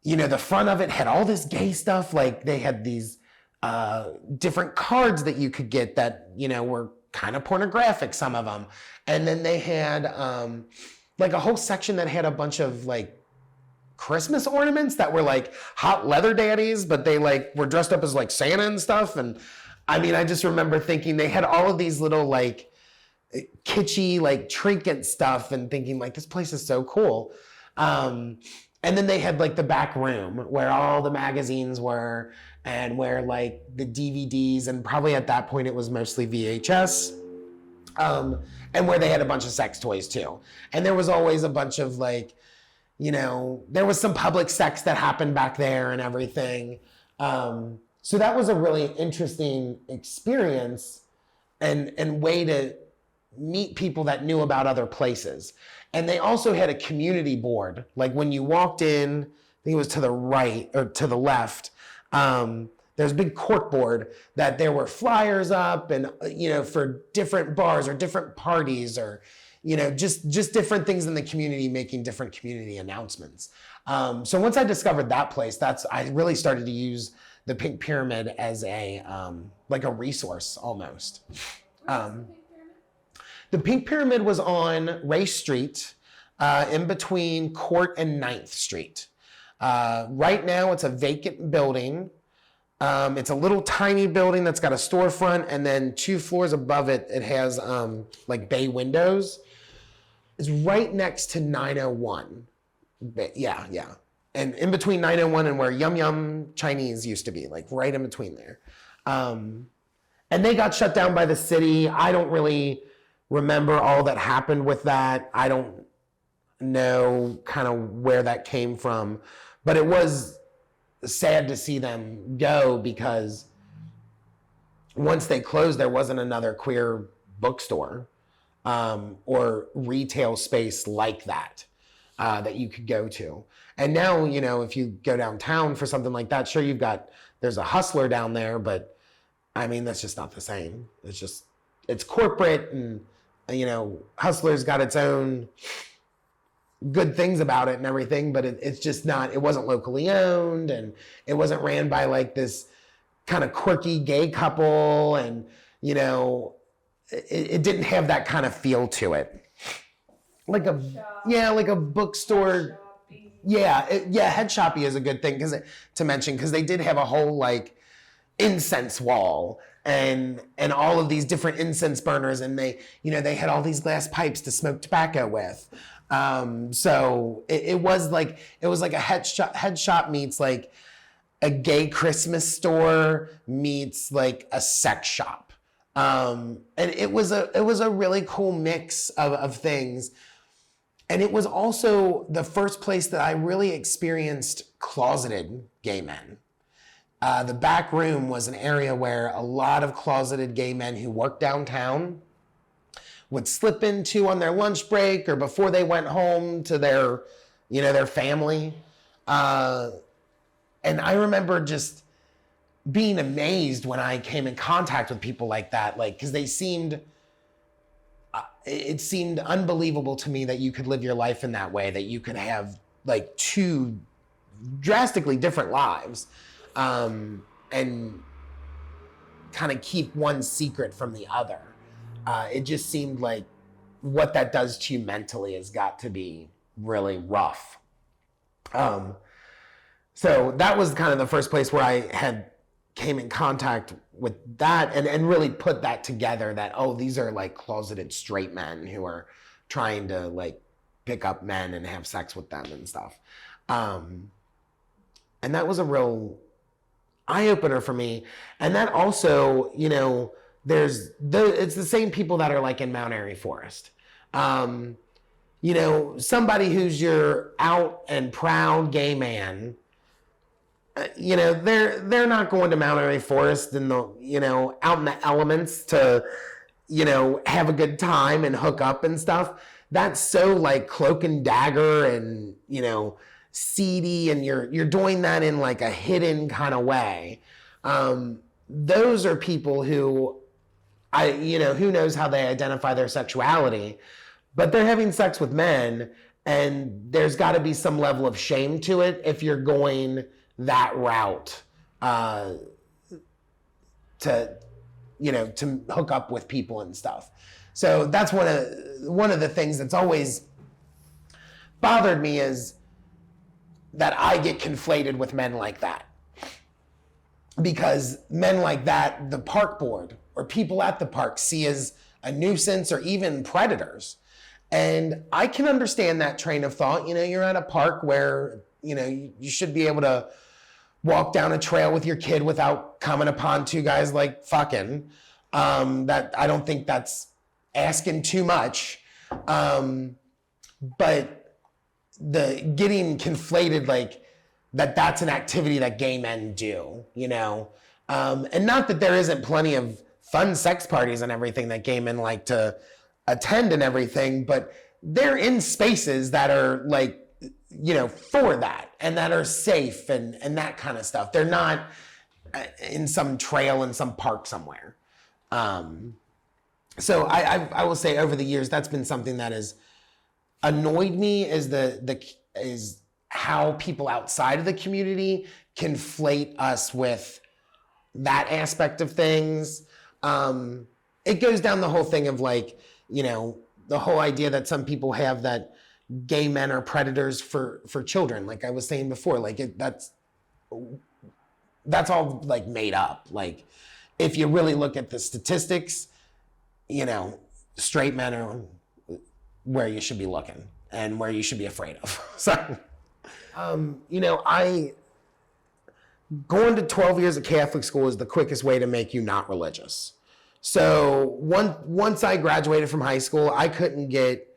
the front of it had all this gay stuff. Like they had these different cards that you could get that were kind of pornographic, some of them. And then they had like a whole section that had a bunch of like Christmas ornaments that were like hot leather daddies, but they like were dressed up as like Santa and stuff. And I mean, I just remember thinking they had all of these little like kitschy like trinket stuff and thinking like, this place is so cool. And then they had like the back room where all the magazines were and where like the DVDs, and probably at that point it was mostly VHS, and where they had a bunch of sex toys too. And there was always a bunch of like, you know, there was some public sex that happened back there and everything. So that was a really interesting experience and way to meet people that knew about other places. And they also had a community board. Like when you walked in, I think it was to the right or to the left, there's a big cork board that there were flyers up and, you know, for different bars or different parties or, you know, just different things in the community, making different community announcements. So once I discovered that place, I really started to use the Pink Pyramid as a, like a resource almost. The Pink Pyramid was on Race Street, in between Court and 9th Street. Right now it's a vacant building. It's a little tiny building that's got a storefront, and then 2 floors above it, it has like bay windows. It's right next to 901. Yeah. And in between 901 and where Yum Yum Chinese used to be, like right in between there. And they got shut down by the city. I don't really remember all that happened with that. I don't know kind of where that came from, but it was sad to see them go because once they closed, there wasn't another queer bookstore or retail space like that that you could go to. And now, you know, if you go downtown for something like that, sure, there's a Hustler down there, but I mean, that's just not the same. It's corporate, and, you know, Hustler's got its own good things about it and everything, but it's just not, it wasn't locally owned, and it wasn't ran by like this kind of quirky gay couple, and, you know, it didn't have that kind of feel to it. Like a bookstore. Head shoppy is a good thing to mention, because they did have a whole like incense wall and all of these different incense burners, and they had all these glass pipes to smoke tobacco with. So it was like a head shop meets like a gay Christmas store meets like a sex shop. And it was a really cool mix of things. And it was also the first place that I really experienced closeted gay men. The back room was an area where a lot of closeted gay men who worked downtown would slip into on their lunch break or before they went home to their family. And I remember just being amazed when I came in contact with people like that, like, because it seemed unbelievable to me that you could live your life in that way, that you could have like 2 drastically different lives, and kind of keep one secret from the other. It just seemed like what that does to you mentally has got to be really rough. So that was kind of the first place where I came in contact with that and really put that together, that, oh, these are like closeted straight men who are trying to like pick up men and have sex with them and stuff. And that was a real eye-opener for me. And that also, you know, it's the same people that are like in Mount Airy Forest. You know, somebody who's your out and proud gay man, you know, they're not going to Mount Airy Forest and out in the elements to, you know, have a good time and hook up and stuff. That's so like cloak and dagger and, you know, seedy, and you're doing that in like a hidden kind of way. Those are people who who knows how they identify their sexuality, but they're having sex with men, and there's got to be some level of shame to it if you're going that route, to to hook up with people and stuff. So that's one of the things that's always bothered me, is that I get conflated with men like that. Because men like that, the park board or people at the park see as a nuisance or even predators. And I can understand that train of thought. You're at a park where, you should be able to walk down a trail with your kid without coming upon two guys like fucking. That I don't think that's asking too much. But the getting conflated, like that's an activity that gay men do, and not that there isn't plenty of fun sex parties and everything that gay men like to attend and everything, but they're in spaces that are like, for that, and that are safe and that kind of stuff. They're not in some trail in some park somewhere. So I will say over the years, that's been something that has annoyed me, is how people outside of the community conflate us with that aspect of things. It goes down the whole thing of like, the whole idea that some people have that gay men are predators for children. Like I was saying before, like that's all like made up. Like if you really look at the statistics, straight men are where you should be looking and where you should be afraid of. So, going to 12 years of Catholic school is the quickest way to make you not religious. So once I graduated from high school, I couldn't get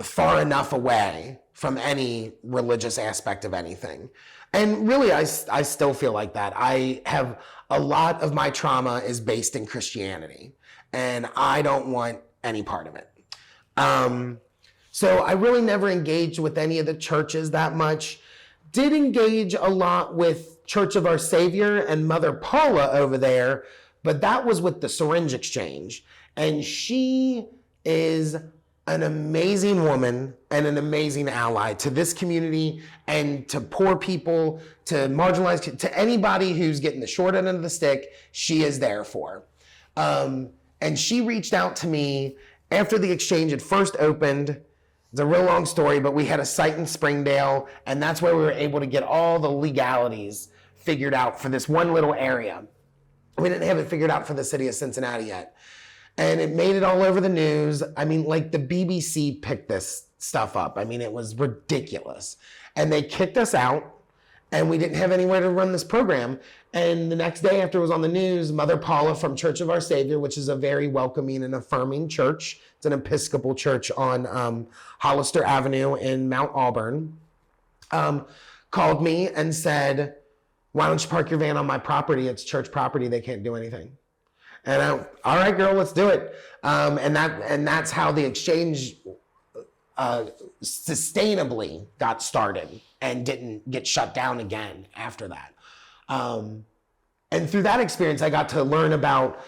far enough away from any religious aspect of anything. And really, I still feel like that. I have a lot of my trauma is based in Christianity, and I don't want any part of it. So I really never engaged with any of the churches that much. Did engage a lot with Church of Our Savior and Mother Paula over there, but that was with the Syringe Exchange. And she is an amazing woman and an amazing ally to this community and to poor people, to marginalized, to anybody who's getting the short end of the stick, she is there for. And she reached out to me after the exchange had first opened. It's a real long story, but we had a site in Springdale, and that's where we were able to get all the legalities figured out for this one little area. We didn't have it figured out for the city of Cincinnati yet. And it made it all over the news. I mean, like the BBC picked this stuff up. I mean, it was ridiculous. And they kicked us out, and we didn't have anywhere to run this program. And the next day after it was on the news, Mother Paula from Church of Our Savior, which is a very welcoming and affirming church. It's an Episcopal church on Hollister Avenue in Mount Auburn, called me and said, "Why don't you park your van on my property? It's church property. They can't do anything." And all right, girl, let's do it. And that's how the exchange sustainably got started and didn't get shut down again after that. And through that experience, I got to learn about,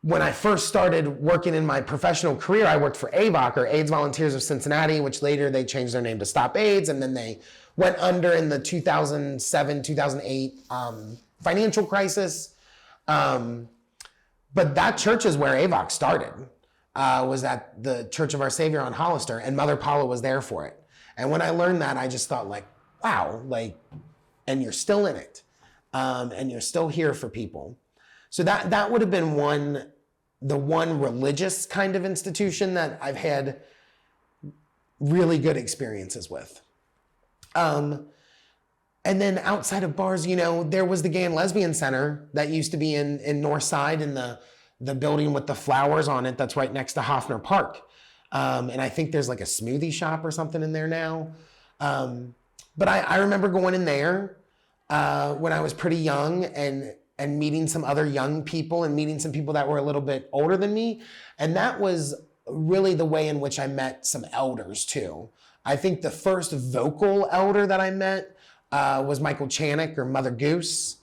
when I first started working in my professional career, I worked for AVOC, or AIDS Volunteers of Cincinnati, which later they changed their name to Stop AIDS, and then they went under in the 2007, 2008 financial crisis. But that church is where AVOC started, was at the Church of Our Savior on Hollister, and Mother Paula was there for it. And when I learned that, I just thought like, wow, like, and you're still in it, and you're still here for people. So that would have been the one religious kind of institution that I've had really good experiences with. And then outside of bars, there was the Gay and Lesbian Center that used to be in Northside, in the building with the flowers on it that's right next to Hoffner Park. And I think there's like a smoothie shop or something in there now. But I remember going in there when I was pretty young and meeting some other young people and meeting some people that were a little bit older than me. And that was really the way in which I met some elders too. I think the first vocal elder that I met was Michael Chanick, or Mother Goose.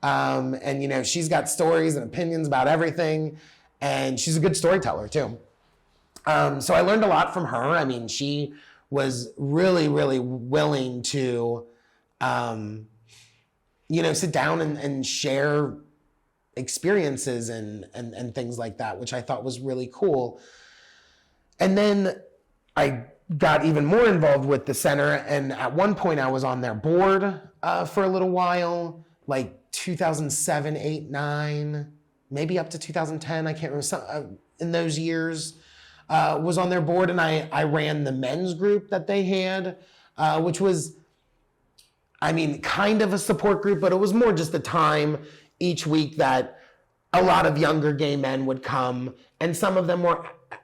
And she's got stories and opinions about everything, and she's a good storyteller too. So I learned a lot from her. I mean, she was really, really willing to sit down and share experiences and things like that, which I thought was really cool. And then I got even more involved with the center, and at one point I was on their board for a little while, like 2007, 8, 9, maybe up to 2010, I can't remember, in those years, was on their board, and I ran the men's group that they had, which was, kind of a support group, but it was more just a time each week that a lot of younger gay men would come, and some of them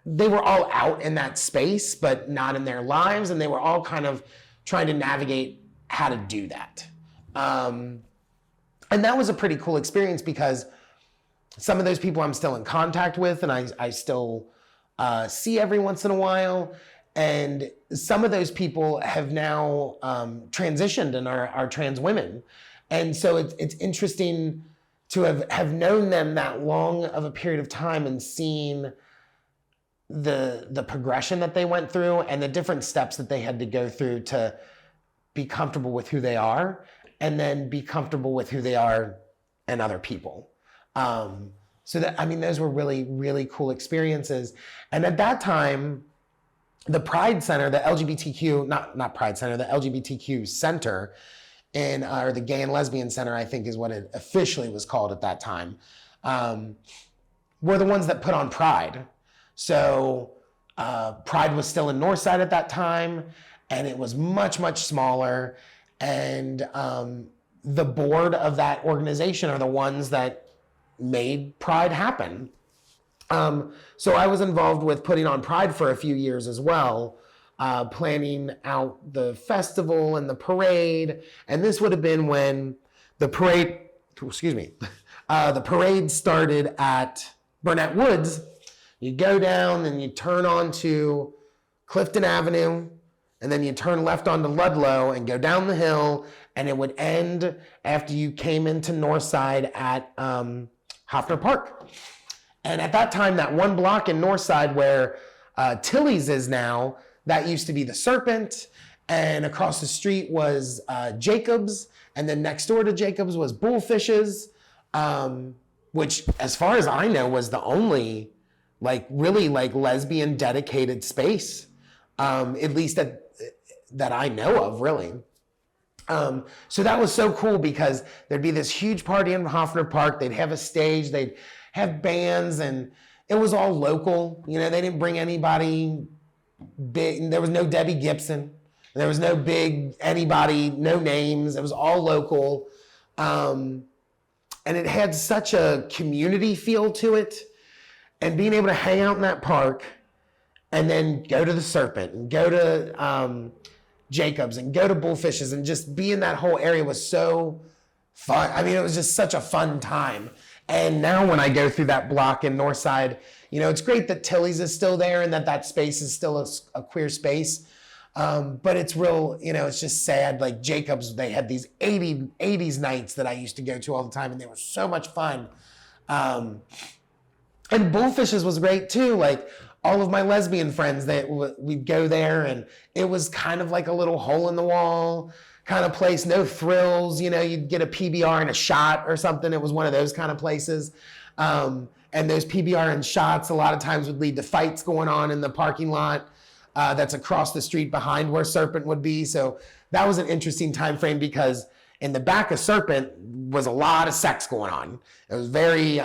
they were all out in that space, but not in their lives, and they were all kind of trying to navigate how to do that. And that was a pretty cool experience because some of those people I'm still in contact with, and I still see every once in a while. And some of those people have now transitioned and are trans women. And so it's interesting to have known them that long of a period of time and seen the progression that they went through and the different steps that they had to go through to be comfortable with who they are and then be comfortable with who they are and other people. So that, those were really, really cool experiences. And at that time, the Pride Center, the LGBTQ, not Pride Center, the LGBTQ Center, or the Gay and Lesbian Center, I think is what it officially was called at that time, were the ones that put on Pride. So Pride was still in Northside at that time, and it was much, much smaller. And the board of that organization are the ones that made Pride happen. So I was involved with putting on Pride for a few years as well, planning out the festival and the parade. And this would have been when the parade started at Burnett Woods. You go down and you turn onto Clifton Avenue, and then you turn left onto Ludlow and go down the hill, and it would end after you came into Northside at Hofner Park. And at that time, that one block in Northside where Tilly's is now, that used to be the Serpent, and across the street was Jacobs, and then next door to Jacobs was Bullfish's, which, as far as I know, was the only really lesbian dedicated space, at least that I know of, really. So that was so cool because there'd be this huge party in Hofner Park. They'd have a stage, they'd have bands, and it was all local. They didn't bring anybody big. There was no Debbie Gibson. There was no big anybody, no names. It was all local. And it had such a community feel to it. And being able to hang out in that park and then go to the Serpent and go to Jacobs and go to Bullfish's and just be in that whole area was so fun. It was just such a fun time. And now when I go through that block in Northside, it's great that Tilly's is still there and that space is still a queer space. But it's real, it's just sad. Like Jacobs, they had these 80s nights that I used to go to all the time, and they were so much fun. And Bullfish's was great too. Like all of my lesbian friends, we'd go there, and it was kind of like a little hole in the wall kind of place, no thrills. You'd get a PBR and a shot or something. It was one of those kind of places. And those PBR and shots a lot of times would lead to fights going on in the parking lot that's across the street behind where Serpent would be. So that was an interesting time frame because in the back of Serpent was a lot of sex going on. It was very,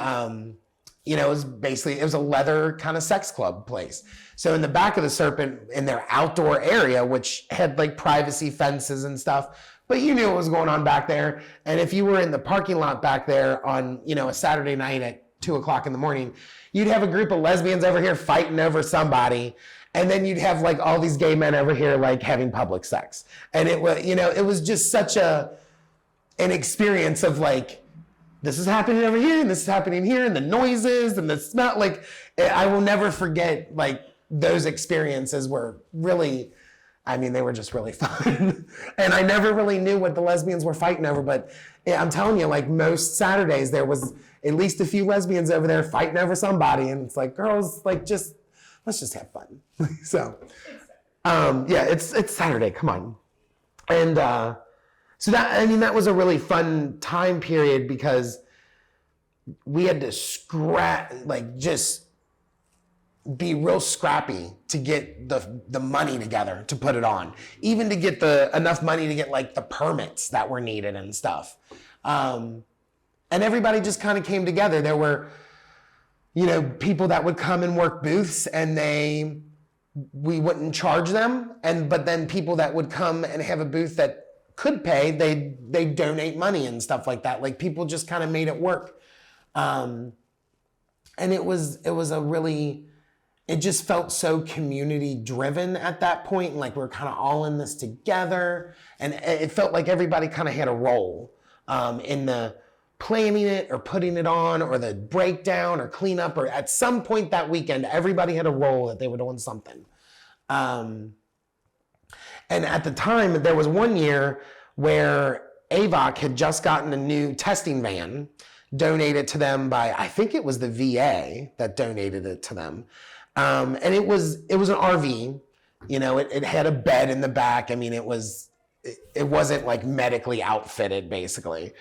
it was a leather kind of sex club place. So in the back of the Serpent, in their outdoor area, which had privacy fences and stuff, but you knew what was going on back there. And if you were in the parking lot back there on, a Saturday night at 2:00 in the morning, you'd have a group of lesbians over here fighting over somebody. And then you'd have all these gay men over here having public sex. And it was, it was just such an experience of this is happening over here and this is happening here and the noises and the smell. I will never forget those experiences were really, they were just really fun. And I never really knew what the lesbians were fighting over, but I'm telling you, most Saturdays there was at least a few lesbians over there fighting over somebody. And it's girls, let's just have fun. So, yeah, it's Saturday, come on. And So that was a really fun time period because we had to just be real scrappy to get the money together to put it on, even to get enough money to get like the permits that were needed and stuff. And everybody just kind of came together. There were, people that would come and work booths and we wouldn't charge them. But then people that would come and have a booth that could pay, they donate money and stuff like that. Like people just kind of made it work. And it just felt so community driven at that point. Like we were kind of all in this together, and it felt like everybody kind of had a role in the planning it or putting it on or the breakdown or cleanup, or at some point that weekend, everybody had a role that they were doing something. And at the time, there was one year where AVOC had just gotten a new testing van donated to them by, I think it was the VA that donated it to them. And it was an RV, it had a bed in the back. I mean, it wasn't like medically outfitted basically.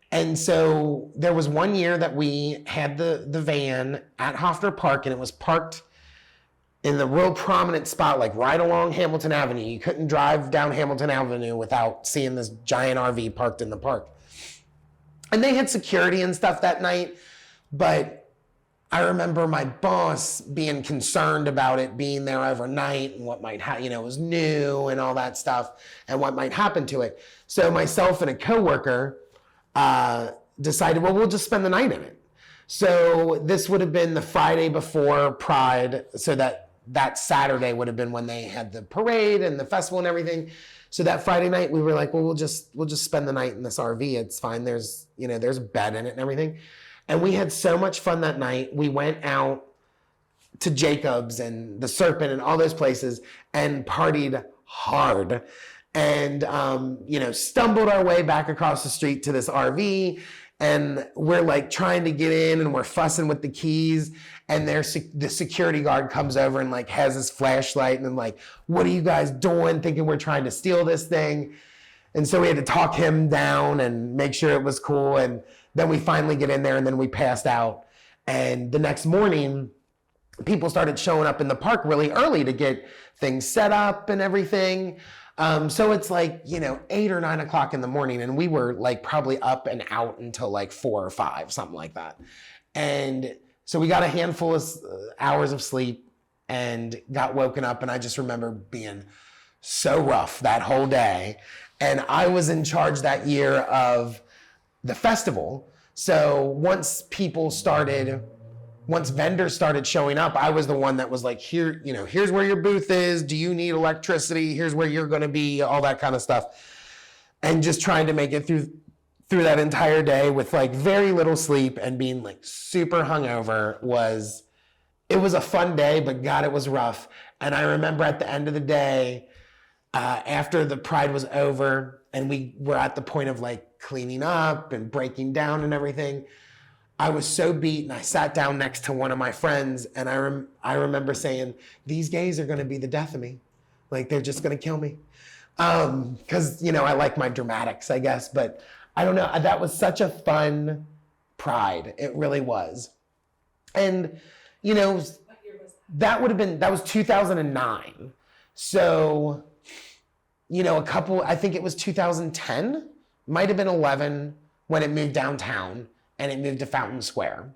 And so there was one year that we had the van at Hofner Park, and it was parked in the real prominent spot, like right along Hamilton Avenue. You couldn't drive down Hamilton Avenue without seeing this giant RV parked in the park. And they had security and stuff that night, but I remember my boss being concerned about it being there overnight and what might happen, it was new and all that stuff and what might happen to it. So myself and a coworker decided, well, we'll just spend the night in it. So this would have been the Friday before Pride, so that Saturday would have been when they had the parade and the festival and everything. So that Friday night we were like, well, we'll just spend the night in this RV. It's fine. There's a bed in it and everything. And we had so much fun that night. We went out to Jacob's and the Serpent and all those places and partied hard and, stumbled our way back across the street to this RV. And we're like trying to get in and we're fussing with the keys. And the security guard comes over and like has his flashlight and like, what are you guys doing? Thinking we're trying to steal this thing. And so we had to talk him down and make sure it was cool. And then we finally get in there and then we passed out. And the next morning, people started showing up in the park really early to get things set up and everything. So it's like, 8 or 9 o'clock in the morning, and we were like probably up and out until like 4 or 5, something like that. And so we got a handful of hours of sleep and got woken up. And I just remember being so rough that whole day. And I was in charge that year of the festival. So once vendors started showing up, I was the one that was like, here's where your booth is. Do you need electricity? Here's where you're going to be, all that kind of stuff. And just trying to make it through that entire day with like very little sleep and being like super hungover it was a fun day, but God, it was rough. And I remember at the end of the day, after the Pride was over and we were at the point of like cleaning up and breaking down and everything, I was so beat, and I sat down next to one of my friends, and I remember saying, these gays are going to be the death of me. Like, they're just going to kill me. Because, I like my dramatics, I guess. But I don't know. That was such a fun Pride. It really was. And,
What year was that?
that was 2009. So, I think it was 2010, might have been 11 when it moved downtown. And it moved to Fountain Square.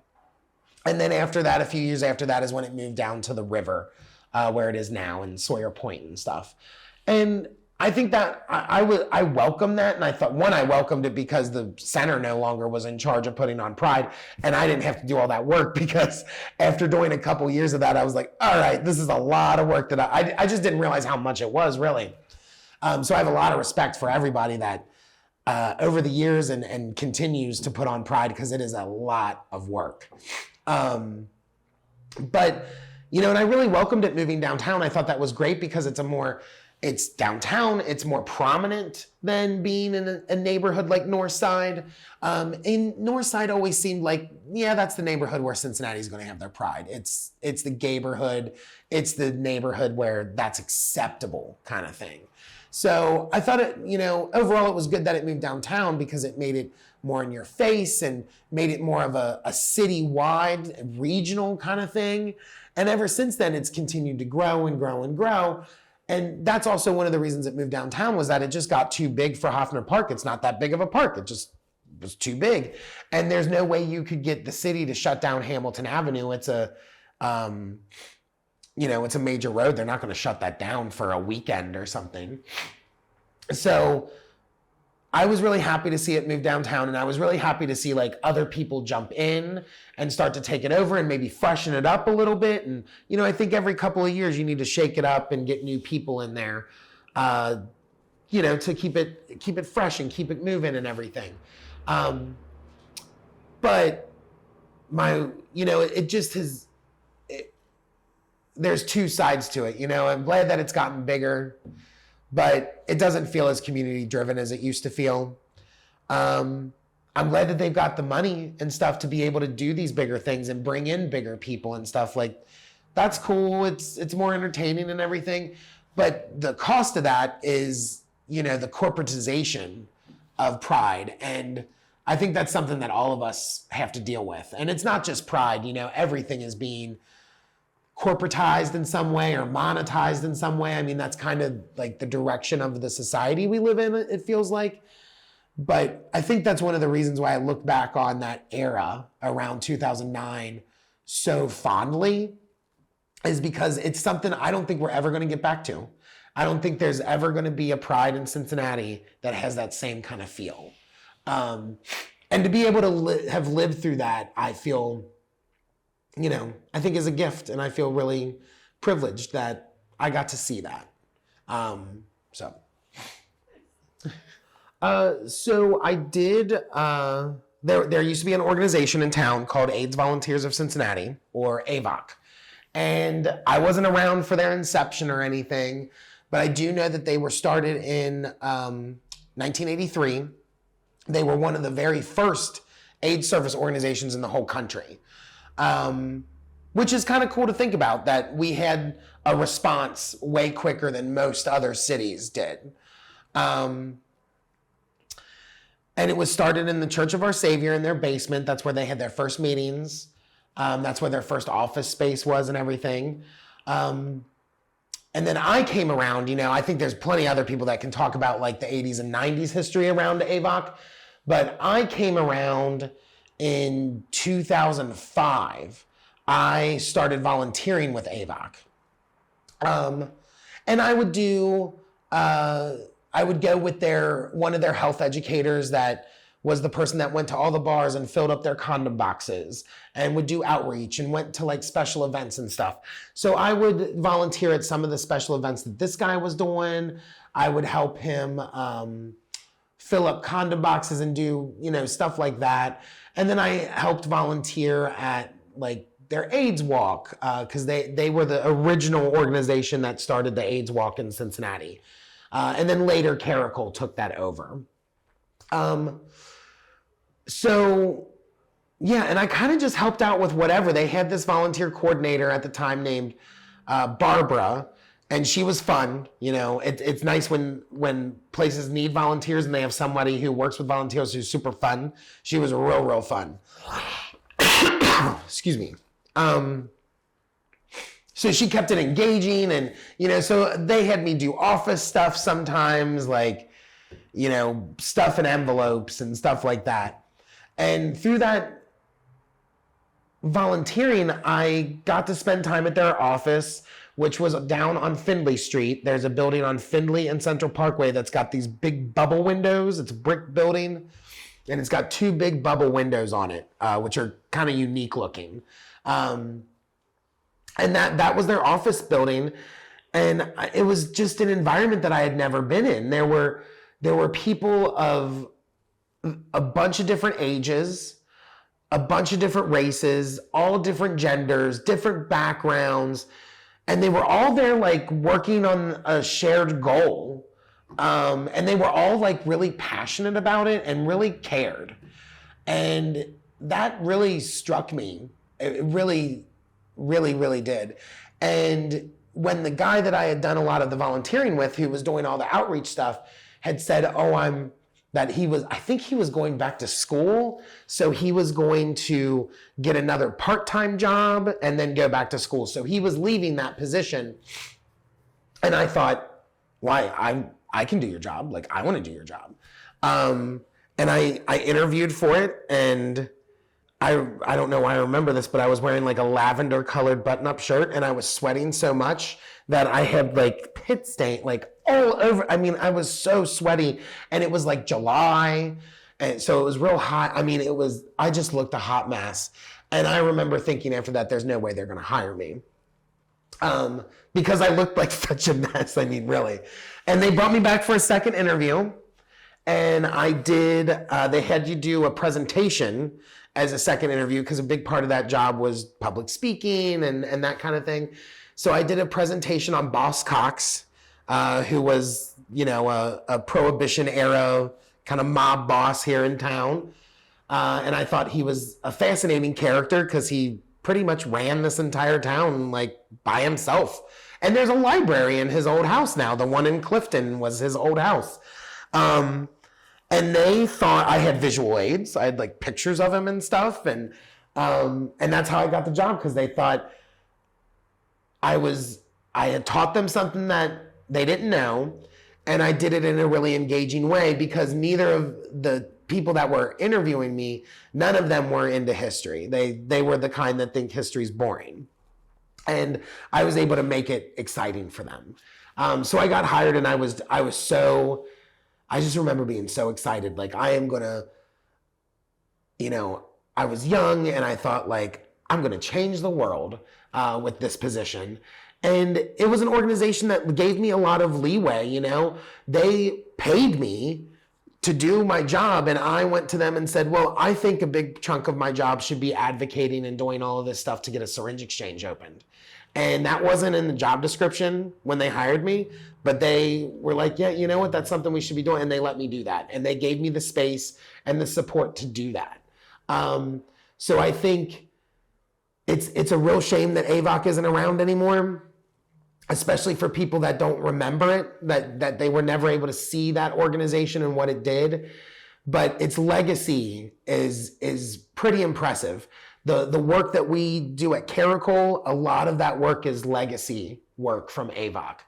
And then after that, a few years after that is when it moved down to the river, where it is now, in Sawyer Point and stuff. And I think that I welcomed that. And I thought, one, I welcomed it because the center no longer was in charge of putting on Pride. And I didn't have to do all that work, because after doing a couple years of that, I was like, all right, this is a lot of work that I just didn't realize how much it was, really. So I have a lot of respect for everybody that over the years and continues to put on Pride, because it is a lot of work. But, and I really welcomed it moving downtown. I thought that was great because it's downtown, it's more prominent than being in a neighborhood like Northside. And Northside always seemed like, yeah, that's the neighborhood where Cincinnati's going to have their Pride. It's the gayborhood. It's the neighborhood where that's acceptable kind of thing. So I thought it, overall it was good that it moved downtown because it made it more in your face and made it more of a citywide, regional kind of thing. And ever since then, it's continued to grow and grow and grow. And that's also one of the reasons it moved downtown was that it just got too big for Hoffner Park. It's not that big of a park. It just was too big. And there's no way you could get the city to shut down Hamilton Avenue. It's a, it's a major road. They're not going to shut that down for a weekend or something. So I was really happy to see it move downtown, and I was really happy to see like other people jump in and start to take it over and maybe freshen it up a little bit. And, I think every couple of years you need to shake it up and get new people in there, to keep it fresh and keep it moving and everything. But it just has, there's two sides to it. I'm glad that it's gotten bigger, but it doesn't feel as community driven as it used to feel. I'm glad that they've got the money and stuff to be able to do these bigger things and bring in bigger people and stuff. Like, that's cool. It's more entertaining and everything. But the cost of that is, the corporatization of Pride. And I think that's something that all of us have to deal with. And it's not just Pride, everything is being corporatized in some way or monetized in some way. I mean, that's kind of like the direction of the society we live in, it feels like. But I think that's one of the reasons why I look back on that era around 2009 so fondly, is because it's something I don't think we're ever going to get back to. I don't think there's ever going to be a Pride in Cincinnati that has that same kind of feel. And to be able to have lived through that, I feel, I think is a gift, and I feel really privileged that I got to see that. So I did, there used to be an organization in town called AIDS Volunteers of Cincinnati, or AVOC. And I wasn't around for their inception or anything, but I do know that they were started in 1983. They were one of the very first AIDS service organizations in the whole country, which is kind of cool to think about, that we had a response way quicker than most other cities did. And it was started in the Church of Our Savior in their basement. That's where they had their first meetings. That's where their first office space was and everything. And then I came around, I think there's plenty of other people that can talk about like the 80s and 90s history around AVOC, but I came around in 2005. I started volunteering with AVOC. And I would go with one of their health educators that was the person that went to all the bars and filled up their condom boxes and would do outreach and went to like special events and stuff. So I would volunteer at some of the special events that this guy was doing. I would help him fill up condom boxes and do, stuff like that. And then I helped volunteer at like their AIDS walk, because they were the original organization that started the AIDS walk in Cincinnati. And then later Caracole took that over. So yeah, and I kind of just helped out with whatever. They had this volunteer coordinator at the time named Barbara, and she was fun. It's nice when places need volunteers and they have somebody who works with volunteers who's super fun. She was real fun. Excuse me. So she kept it engaging, and so they had me do office stuff sometimes, like stuff in envelopes and stuff like that. And through that volunteering, I got to spend time at their office, which was down on Findlay Street. There's a building on Findlay and Central Parkway that's got these big bubble windows. It's a brick building, and it's got two big bubble windows on it, which are kind of unique looking. And that was their office building. And it was just an environment that I had never been in. There were people of a bunch of different ages, a bunch of different races, all different genders, different backgrounds, and they were all there like working on a shared goal. And they were all like really passionate about it and really cared. And that really struck me. It really did. And when the guy that I had done a lot of the volunteering with, who was doing all the outreach stuff, had said, I think he was going back to school. So he was going to get another part-time job and then go back to school. So he was leaving that position. And I thought, why? I can do your job. Like, I want to do your job. And I interviewed for it, and I don't know why I remember this, but I was wearing like a lavender colored button-up shirt, and I was sweating so much that I had like pit stain like all over. I mean, I was so sweaty, and it was like July, and so it was real hot. I mean, I just looked a hot mess. And I remember thinking after that, there's no way they're going to hire me. Because I looked like such a mess. I mean, really. And they brought me back for a second interview. And I did, they had you do a presentation as a second interview, because a big part of that job was public speaking and that kind of thing. So I did a presentation on Boss Cox, who was, a Prohibition era kind of mob boss here in town. And I thought he was a fascinating character because he pretty much ran this entire town like by himself. And there's a library in his old house now. The one in Clifton was his old house. And they thought I had visual aids. I had like pictures of him and stuff. And that's how I got the job, because they thought I had taught them something that they didn't know. And I did it in a really engaging way, because neither of the people that were interviewing me, none of them were into history. They were the kind that think history's boring. And I was able to make it exciting for them. So I got hired, and I just remember being so excited. Like, I am gonna, I was young, and I thought, like, I'm gonna change the world with this position. And it was an organization that gave me a lot of leeway. They paid me to do my job, and I went to them and said, well, I think a big chunk of my job should be advocating and doing all of this stuff to get a syringe exchange opened. And that wasn't in the job description when they hired me, but they were like, yeah, you know what, that's something we should be doing. And they let me do that. And they gave me the space and the support to do that. So I think it's a real shame that AVOC isn't around anymore, especially for people that don't remember it, that they were never able to see that organization and what it did. But its legacy is pretty impressive. The work that we do at Caracole, a lot of that work is legacy work from AVOC.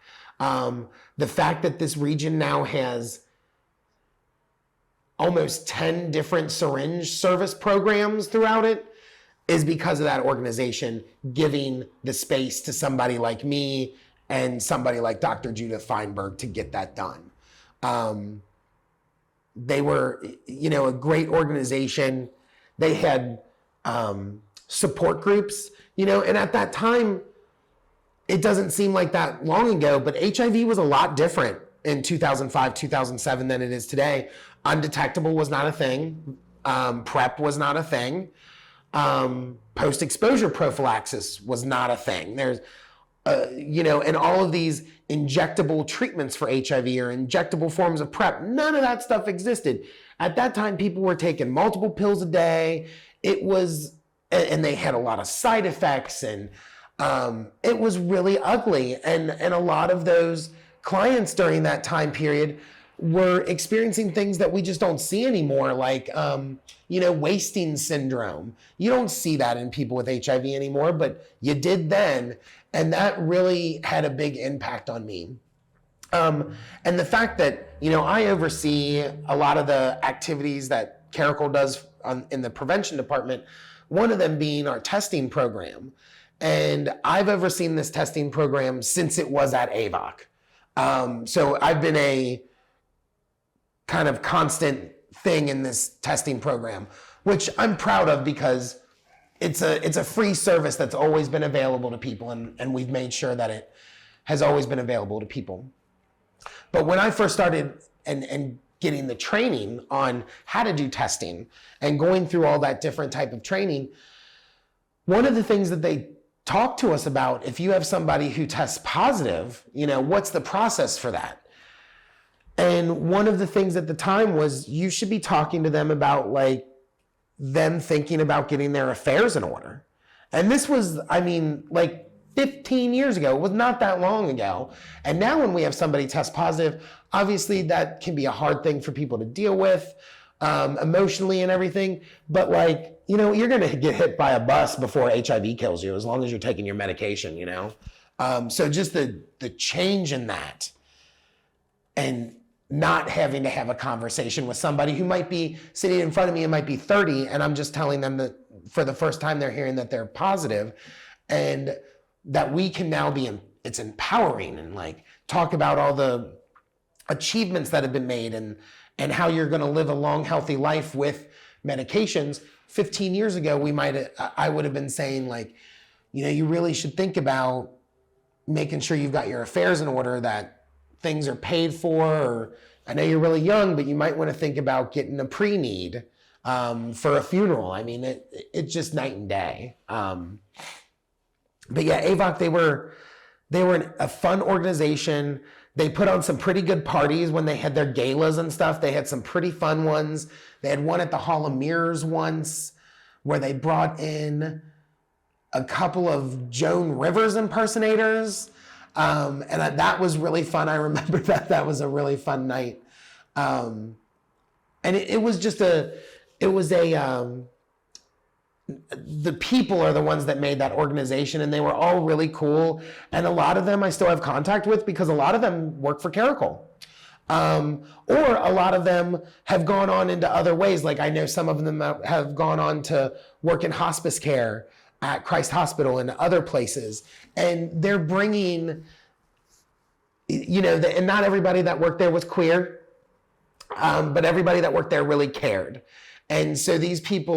The fact that this region now has almost 10 different syringe service programs throughout it is because of that organization giving the space to somebody like me and somebody like Dr. Judith Feinberg to get that done. They were, a great organization. They had support groups, and at that time, it doesn't seem like that long ago, but HIV was a lot different in 2005, 2007 than it is today. Undetectable was not a thing. PrEP was not a thing. Post-exposure prophylaxis was not a thing. There's, and all of these injectable treatments for HIV or injectable forms of PrEP, none of that stuff existed. At that time, people were taking multiple pills a day. And they had a lot of side effects, and it was really ugly. And a lot of those clients during that time period were experiencing things that we just don't see anymore, like, wasting syndrome. You don't see that in people with HIV anymore, but you did then. And that really had a big impact on me. And the fact that, I oversee a lot of the activities that Caracole does in the prevention department, one of them being our testing program. And I've overseen this testing program since it was at AVOC. So I've been a kind of constant thing in this testing program, which I'm proud of because it's a free service that's always been available to people, and we've made sure that it has always been available to people. But when I first started and getting the training on how to do testing and going through all that different type of training, one of the things that they talk to us about, if you have somebody who tests positive, what's the process for that? And one of the things at the time was you should be talking to them about like them thinking about getting their affairs in order. And this was, 15 years ago. It was not that long ago. And now when we have somebody test positive, obviously that can be a hard thing for people to deal with emotionally and everything. But like, you know, you're going to get hit by a bus before HIV kills you, as long as you're taking your medication, you know? So just the change in that, and not having to have a conversation with somebody who might be sitting in front of me and might be 30, and I'm just telling them that for the first time they're hearing that they're positive, and that we can now it's empowering, and like talk about all the achievements that have been made, and how you're going to live a long, healthy life with medications. 15 years ago, I would have been saying like, you know, you really should think about making sure you've got your affairs in order, that things are paid for, or I know you're really young, but you might want to think about getting a pre-need for a funeral. I mean, it's just night and day. But yeah, AVOC, they were a fun organization. They put on some pretty good parties when they had their galas and stuff. They had some pretty fun ones. They had one at the Hall of Mirrors once where they brought in a couple of Joan Rivers impersonators. That was really fun. I remember that was a really fun night. And it was the people are the ones that made that organization, and they were all really cool. And a lot of them I still have contact with, because a lot of them work for Caracole. Or a lot of them have gone on into other ways. Like I know some of them have gone on to work in hospice care at Christ Hospital and other places. And they're bringing, you know, and not everybody that worked there was queer, but everybody that worked there really cared. And so these people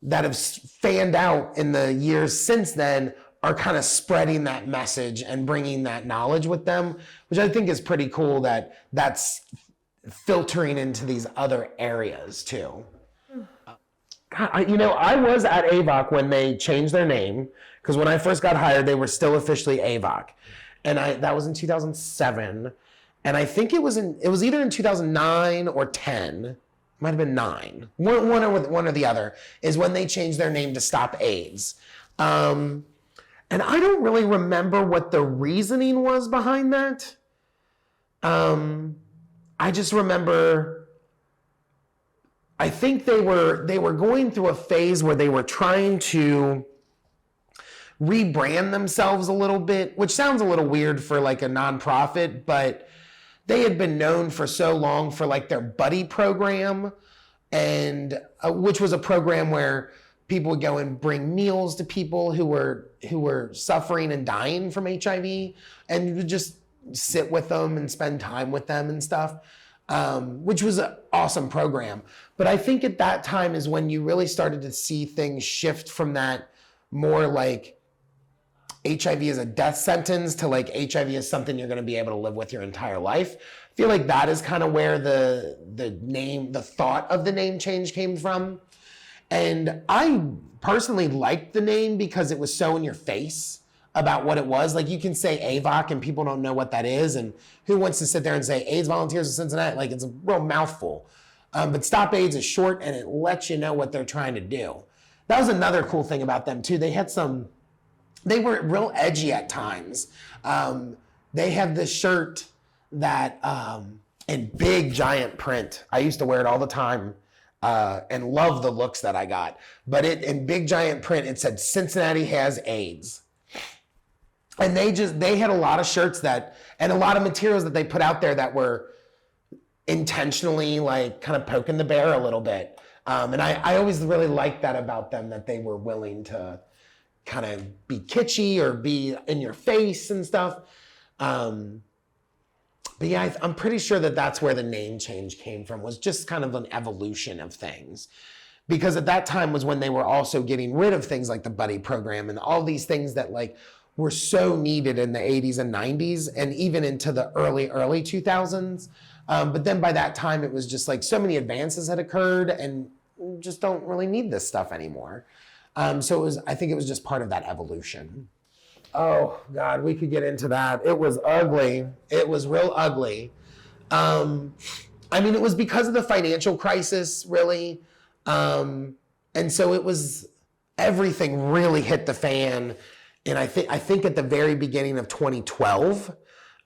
that have fanned out in the years since then are kind of spreading that message and bringing that knowledge with them, which I think is pretty cool, that that's filtering into these other areas too. I was at AVOC when they changed their name, because when I first got hired, they were still officially AVOC. And that was in 2007. And I think it was either in 2009 or 10. Might have been 9. One or the other is when they changed their name to Stop AIDS. And I don't really remember what the reasoning was behind that. I just remember, I think they were going through a phase where they were trying to rebrand themselves a little bit, which sounds a little weird for like a nonprofit, but they had been known for so long for like their buddy program, and which was a program where people would go and bring meals to people who were suffering and dying from HIV, and you would just sit with them and spend time with them and stuff, which was an awesome program. But I think at that time is when you really started to see things shift from that more like HIV is a death sentence to like HIV is something you're going to be able to live with your entire life. I feel like that is kind of where the thought of the name change came from. And I personally liked the name because it was so in your face about what it was. Like you can say AVOC and people don't know what that is. And who wants to sit there and say AIDS Volunteers of Cincinnati? Like it's a real mouthful. But Stop AIDS is short and it lets you know what they're trying to do. That was another cool thing about them too. They were real edgy at times. They have this shirt that in big giant print. I used to wear it all the time and love the looks that I got. But in big giant print, it said Cincinnati has AIDS. And they had a lot of shirts and a lot of materials that they put out there that were intentionally like kind of poking the bear a little bit. And I always really liked that about them, that they were willing to kind of be kitschy or be in your face and stuff. But yeah, I'm pretty sure that that's where the name change came from, was just kind of an evolution of things. Because at that time was when they were also getting rid of things like the buddy program and all these things that like were so needed in the 80s and 90s and even into the early 2000s. But then by that time, it was just like so many advances had occurred and we just don't really need this stuff anymore. So I think it was just part of that evolution. Oh God, we could get into that. It was ugly. It was real ugly. I mean, it was because of the financial crisis, really. And so everything really hit the fan I think at the very beginning of 2012,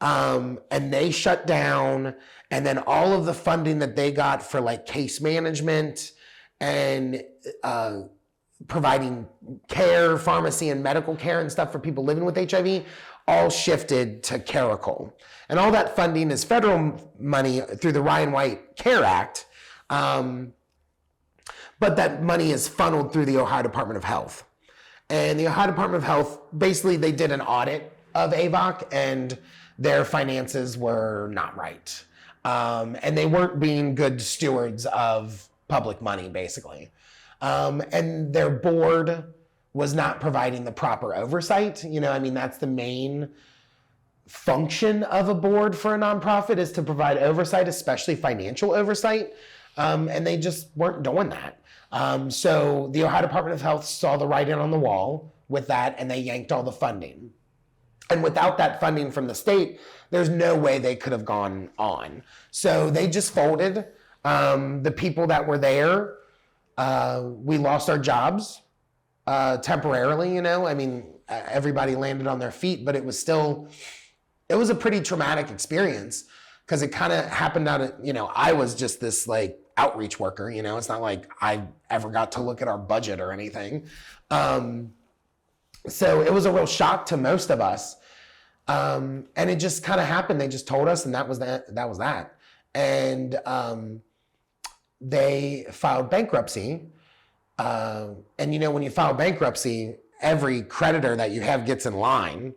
and they shut down, and then all of the funding that they got for like case management and providing care, pharmacy and medical care and stuff for people living with HIV all shifted to Caracole. And all that funding is federal money through the Ryan White CARE Act, but that money is funneled through the Ohio Department of Health. And the Ohio Department of Health, basically they did an audit of AVOC and their finances were not right. And they weren't being good stewards of public money, basically. And their board was not providing the proper oversight. That's the main function of a board for a nonprofit, is to provide oversight, especially financial oversight. And they just weren't doing that. So the Ohio Department of Health saw the writing on the wall with that, and they yanked all the funding. And without that funding from the state, there's no way they could have gone on. So they just folded. The people that were there, we lost our jobs temporarily, everybody landed on their feet, but it was a pretty traumatic experience because it kind of happened out of, I was just this like outreach worker, it's not like I ever got to look at our budget or anything. So it was a real shock to most of us. And it just kind of happened. They just told us, and that was that. And they filed bankruptcy. And when you file bankruptcy, every creditor that you have gets in line,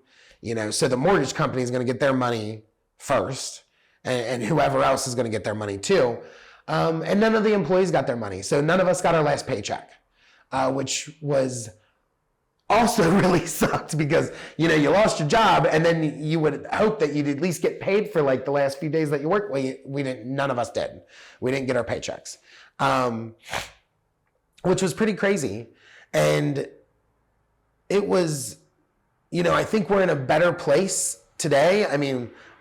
so the mortgage company is going to get their money first, and whoever else is going to get their money too. And none of the employees got their money. So none of us got our last paycheck, which was also really sucked because, you lost your job and then you would hope that you'd at least get paid for like the last few days that you worked. Well, we didn't, none of us did. We didn't get our paychecks, which was pretty crazy. And it was, I think we're in a better place today.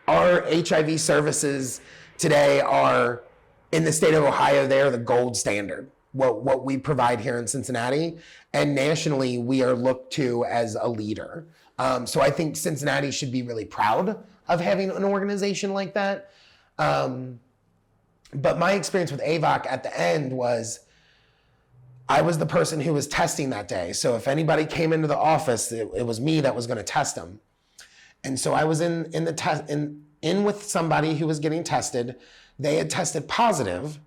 Our HIV services today are, in the state of Ohio, they are the gold standard. What we provide here in Cincinnati, and nationally we are looked to as a leader. So I think Cincinnati should be really proud of having an organization like that. But my experience with AVOC at the end was, I was the person who was testing that day. So if anybody came into the office, it was me that was going to test them. And so I was in with somebody who was getting tested. They had tested positive.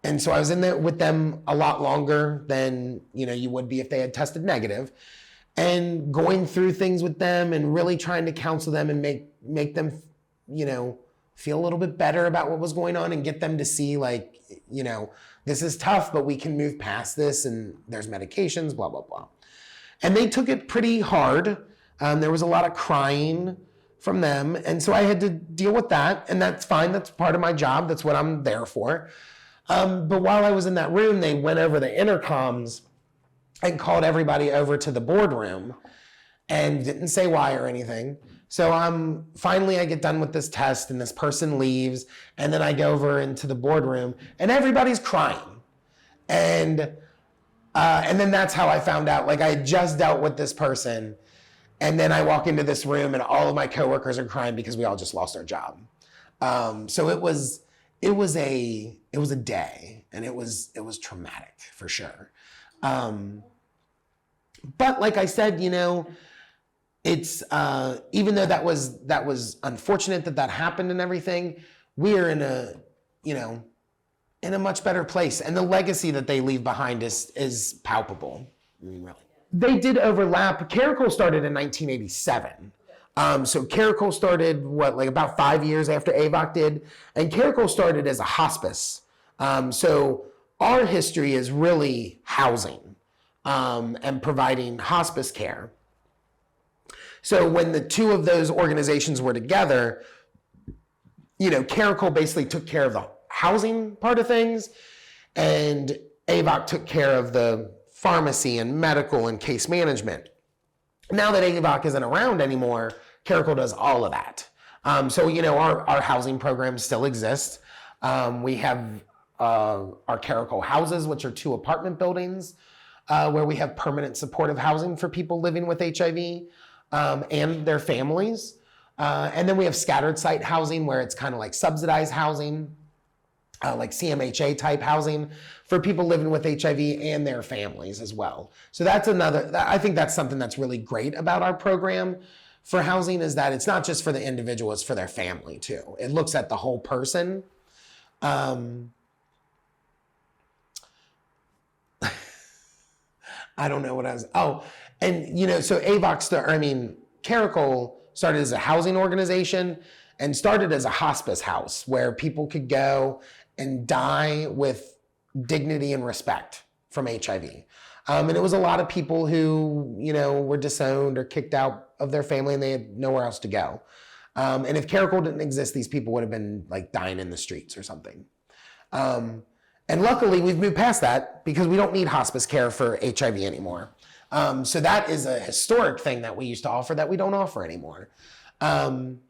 And so I was in there with them a lot longer than, you would be if they had tested negative, and going through things with them and really trying to counsel them and make them, feel a little bit better about what was going on and get them to see like, this is tough, but we can move past this and there's medications, blah, blah, blah. And they took it pretty hard. There was a lot of crying from them. And so I had to deal with that, and that's fine. That's part of my job. That's what I'm there for. But while I was in that room, they went over the intercoms and called everybody over to the boardroom and didn't say why or anything. So finally I get done with this test and this person leaves, and then I go over into the boardroom and everybody's crying. And then that's how I found out, like I had just dealt with this person, and then I walk into this room and all of my coworkers are crying because we all just lost our job. So it was a day, and it was traumatic for sure. But like I said, it's even though that was unfortunate that happened and everything, we are in a much better place, and the legacy that they leave behind is palpable. Really, they did overlap. Caracole started in 1987. So Caracole started about 5 years after AVOC did, and Caracole started as a hospice. So our history is really housing and providing hospice care. So when the two of those organizations were together, Caracole basically took care of the housing part of things, and AVOC took care of the pharmacy and medical and case management. Now that AVOC isn't around anymore, Caracole does all of that. So our housing programs still exist. We have our Caracole houses, which are 2 apartment buildings. where we have permanent supportive housing for people living with HIV and their families. And then we have scattered site housing where it's kind of like subsidized housing, like CMHA type housing for people living with HIV and their families as well. So that's I think that's something that's really great about our program for housing, is that it's not just for the individual, it's for their family too. It looks at the whole person. I don't know what I was, and so Caracole started as a housing organization and started as a hospice house where people could go and die with dignity and respect from HIV. And it was a lot of people who, were disowned or kicked out of their family and they had nowhere else to go. And if Caracole didn't exist, these people would have been like dying in the streets or something. And luckily we've moved past that because we don't need hospice care for HIV anymore. So that is a historic thing that we used to offer that we don't offer anymore. And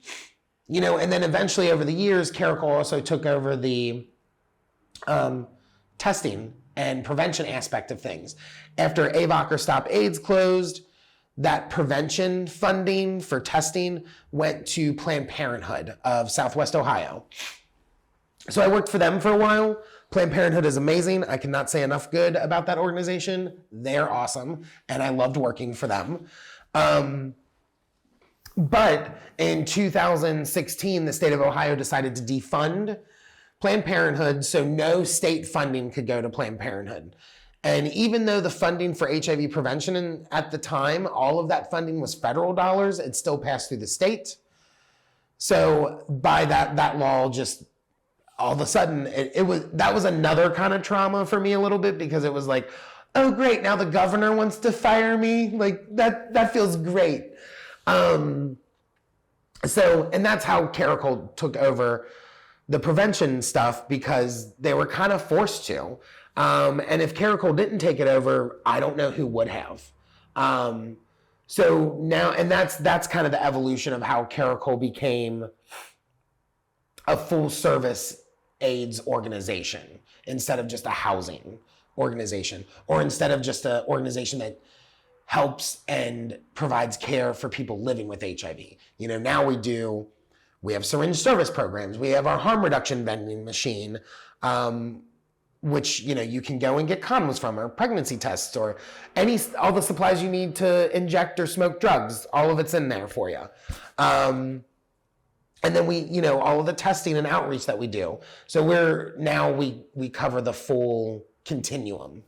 then eventually over the years, Caracole also took over the testing and prevention aspect of things. After AVOC or Stop AIDS closed, that prevention funding for testing went to Planned Parenthood of Southwest Ohio. So I worked for them for a while. Planned Parenthood is amazing. I cannot say enough good about that organization. They're awesome, and I loved working for them. But in 2016, the state of Ohio decided to defund Planned Parenthood, so no state funding could go to Planned Parenthood. And even though the funding for HIV prevention at the time, all of that funding was federal dollars, it still passed through the state. So by that law, just all of a sudden, that was another kind of trauma for me a little bit, because it was like, oh great, now the governor wants to fire me. Like that feels great. And that's how Caracole took over the prevention stuff, because they were kind of forced to. And if Caracole didn't take it over, I don't know who would have. So now, and that's kind of the evolution of how Caracole became a full service AIDS organization instead of just a housing organization, or instead of just an organization that helps and provides care for people living with HIV. Now we have syringe service programs. We have our harm reduction vending machine, which, you can go and get condoms from, or pregnancy tests, or all the supplies you need to inject or smoke drugs. All of it's in there for you. And then we, all of the testing and outreach that we do. So we cover the full continuum.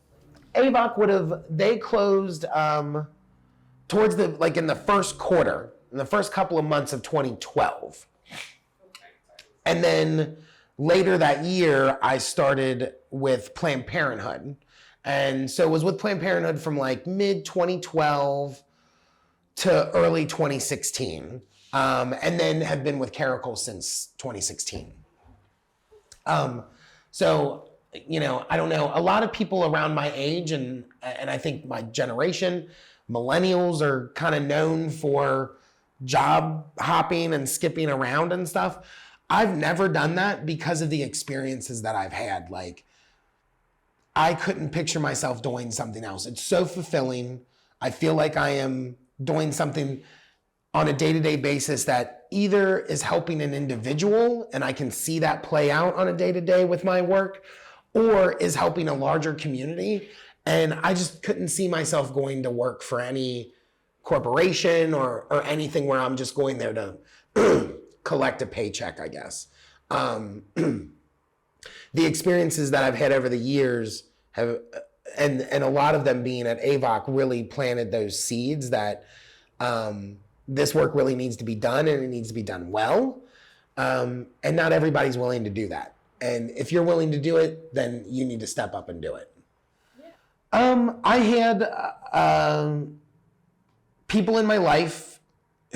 AVOC they closed towards in the first quarter, in the first couple of months of 2012. And then later that year, I started with Planned Parenthood. And so it was with Planned Parenthood from mid 2012 to early 2016. And then have been with Caracole since 2016. So, I don't know, a lot of people around my age and I think my generation, millennials, are kind of known for job hopping and skipping around and stuff. I've never done that because of the experiences that I've had. I couldn't picture myself doing something else. It's so fulfilling. I feel like I am doing something on a day-to-day basis that either is helping an individual, and I can see that play out on a day-to-day with my work, or is helping a larger community. And I just couldn't see myself going to work for any corporation or anything where I'm just going there to collect a paycheck, I guess. The experiences that I've had over the years have, and a lot of them being at AVOC, really planted those seeds that this work really needs to be done, and it needs to be done well. And not everybody's willing to do that. And if you're willing to do it, then you need to step up and do it. Yeah. I had people in my life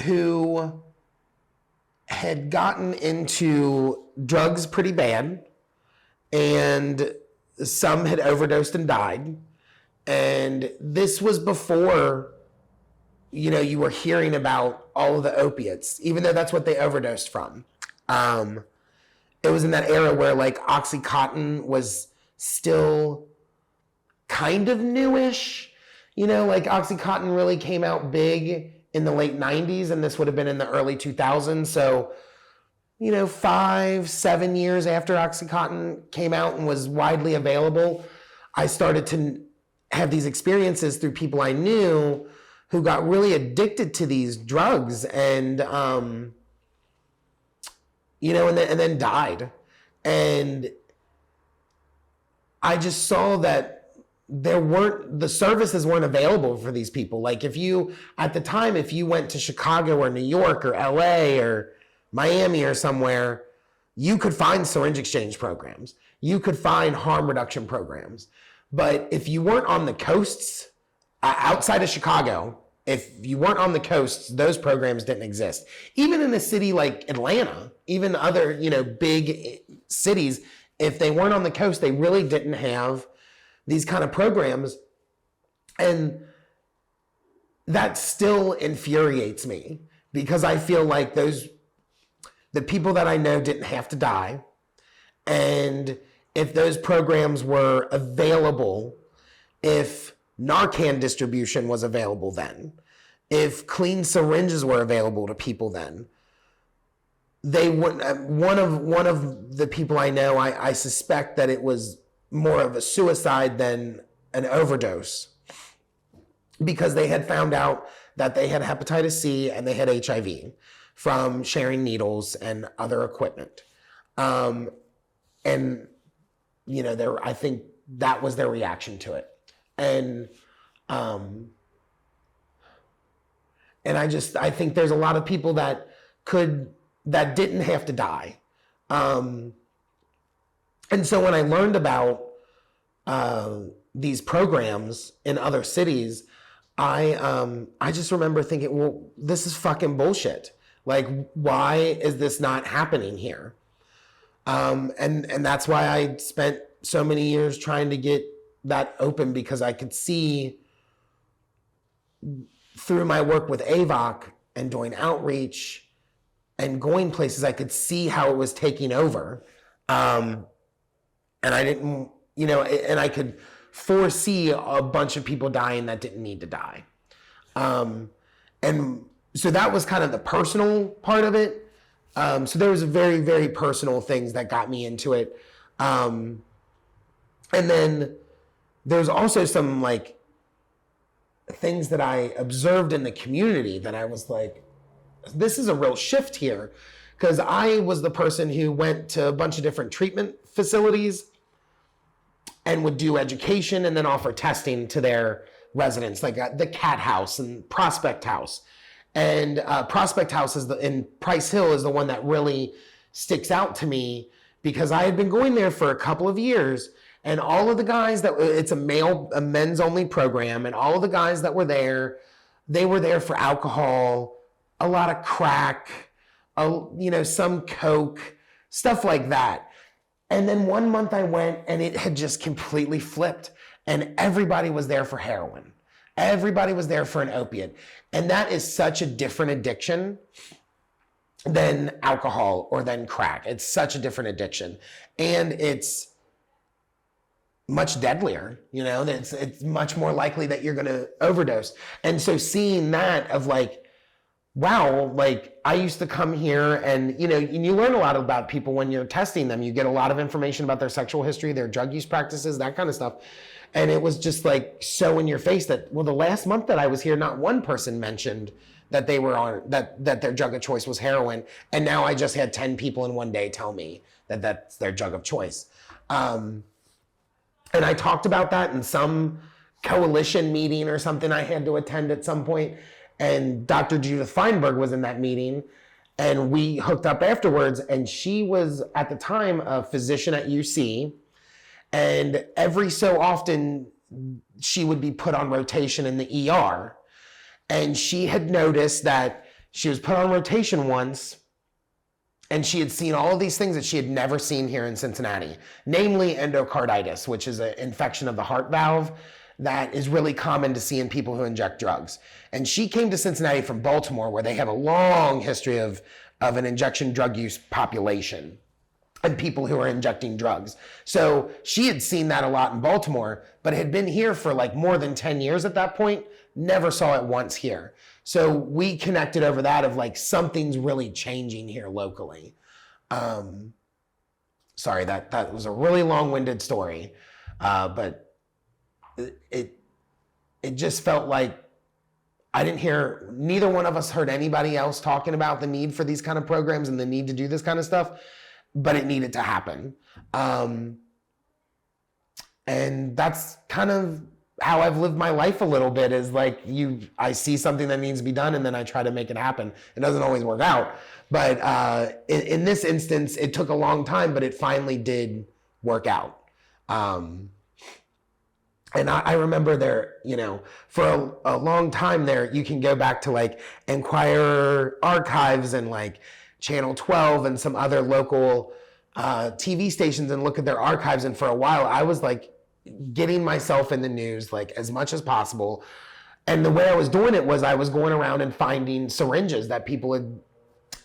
who had gotten into drugs pretty bad, and some had overdosed and died. And this was before, you were hearing about all of the opiates, even though that's what they overdosed from. It was in that era where Oxycontin was still kind of newish. You know, like OxyContin really came out big in the late 90s, and this would have been in the early 2000s. So, you know, 5-7 years after OxyContin came out and was widely available, I started to have these experiences through people I knew who got really addicted to these drugs and, you know, and then died. And I just saw that the services weren't available for these people. Like at the time, if you went to Chicago or New York or LA or Miami or somewhere, you could find syringe exchange programs. You could find harm reduction programs. But if you weren't on the coasts, outside of Chicago, if you weren't on the coasts, those programs didn't exist. Even in a city like Atlanta, even other, you know, big cities, if they weren't on the coast, they really didn't have these kind of programs. And that still infuriates me because I feel like the people that I know didn't have to die. And if those programs were available, if Narcan distribution was available then, if clean syringes were available to people then, they wouldn't. One of the people I know, I suspect that it was more of a suicide than an overdose, because they had found out that they had hepatitis C and they had HIV from sharing needles and other equipment. And you know, I think that was their reaction to it. And I think there's a lot of people that didn't have to die. And so when I learned about these programs in other cities, I just remember thinking, well, this is fucking bullshit. Like, why is this not happening here? And that's why I spent so many years trying to get that open, because I could see through my work with AVOC and doing outreach and going places, I could see how it was taking over. And I didn't, you know, and I could foresee a bunch of people dying that didn't need to die. And so that was kind of the personal part of it. So there was very, very personal things that got me into it. And then there's also some like things that I observed in the community that I was like, this is a real shift here. Because I was the person who went to a bunch of different treatment facilities and would do education and then offer testing to their residents, like the Cat House and Prospect House. And Prospect House in Price Hill is the one that really sticks out to me, because I had been going there for a couple of years, and all of the guys it's a men's only program, and all of the guys that were there, they were there for alcohol, a lot of crack, you know, some coke, stuff like that. And then one month I went and it had just completely flipped, and everybody was there for heroin. Everybody was there for an opiate. And that is such a different addiction than alcohol or than crack. It's such a different addiction. And it's much deadlier, you know, it's much more likely that you're going to overdose. And so seeing that of like, wow, like I used to come here and, you know, and you learn a lot about people when you're testing them. You get a lot of information about their sexual history, their drug use practices, that kind of stuff. And it was just like so in your face that, well, the last month that I was here, not one person mentioned that they were on, that their drug of choice was heroin. And now I just had 10 people in one day tell me that that's their drug of choice. And I talked about that in some coalition meeting or something I had to attend at some point. And Dr. Judith Feinberg was in that meeting, and we hooked up afterwards. And she was at the time a physician at UC. And every so often she would be put on rotation in the ER. And she had noticed that she was put on rotation once, and she had seen all of these things that she had never seen here in Cincinnati, namely endocarditis, which is an infection of the heart valve that is really common to see in people who inject drugs. And she came to Cincinnati from Baltimore, where they have a long history of an injection drug use population. and people who are injecting drugs. So she had seen that a lot in Baltimore, but had been here for like more than 10 years at that point, never saw it once here. So we connected over that of like, something's really changing here locally. Sorry, that was a really long-winded story, but it just felt like neither one of us heard anybody else talking about the need for these kind of programs and the need to do this kind of stuff, but it needed to happen. And that's kind of how I've lived my life a little bit, is like I see something that needs to be done and then I try to make it happen. It doesn't always work out, but in this instance, it took a long time, but it finally did work out. And I remember there, for a long time there, you can go back to like Enquirer archives and like Channel 12 and some other local TV stations and look at their archives. And for a while, I was like getting myself in the news like as much as possible. And the way I was doing it was I was going around and finding syringes that people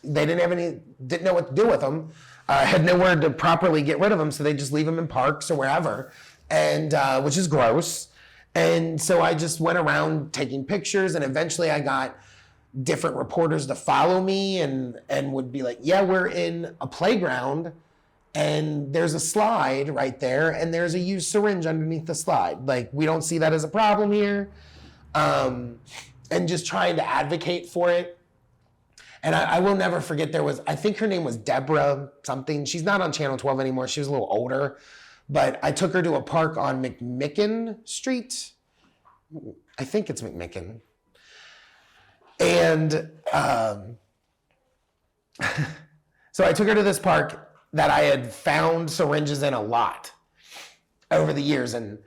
didn't know what to do with them, had nowhere to properly get rid of them. So they just leave them in parks or wherever. And which is gross. And so I just went around taking pictures, and eventually I got different reporters to follow me and would be like, yeah, we're in a playground and there's a slide right there and there's a used syringe underneath the slide. Like, we don't see that as a problem here. And just trying to advocate for it. And I will never forget, I think her name was Deborah something. She's not on Channel 12 anymore. She was a little older. But I took her to a park on McMicken Street. I think it's McMicken. And so I took her to this park that I had found syringes in a lot over the years. And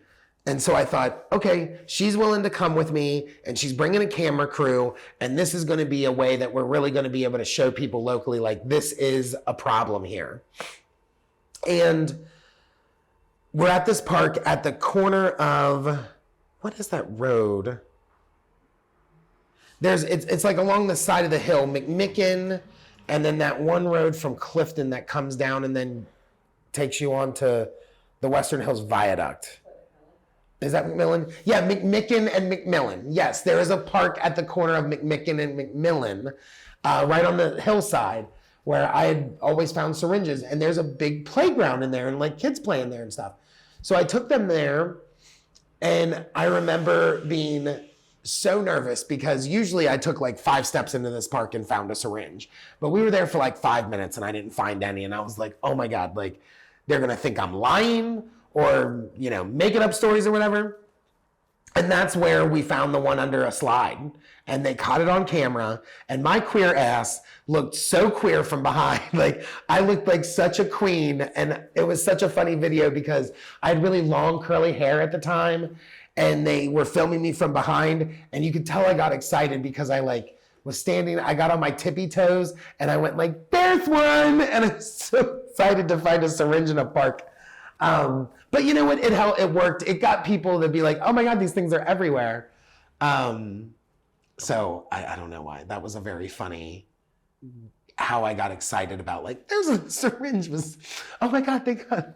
so I thought, okay, she's willing to come with me and she's bringing a camera crew. And this is going to be a way that we're really going to be able to show people locally, like, this is a problem here. And we're at this park at the corner of, what is that road? It's like along the side of the hill, McMicken, and then that one road from Clifton that comes down and then takes you on to the Western Hills Viaduct. Is that McMillan? Yeah, McMicken and McMillan. Yes, there is a park at the corner of McMicken and McMillan, right on the hillside, where I had always found syringes, and there's a big playground in there and like kids playing there and stuff. So I took them there, and I remember being so nervous because usually I took like 5 steps into this park and found a syringe, but we were there for like 5 minutes and I didn't find any. And I was like, oh my God, like they're going to think I'm lying or, making up stories or whatever. And that's where we found the one under a slide, and they caught it on camera, and my queer ass looked so queer from behind. Like, I looked like such a queen, and it was such a funny video because I had really long curly hair at the time, and they were filming me from behind, and you could tell I got excited because I was standing, I got on my tippy toes, and I went like, there's one, and I was so excited to find a syringe in a park. But you know what? It worked. It got people to be like, oh my God, these things are everywhere. So I don't know why. That was a very funny, how I got excited about like, there's a syringe oh my God, thank God.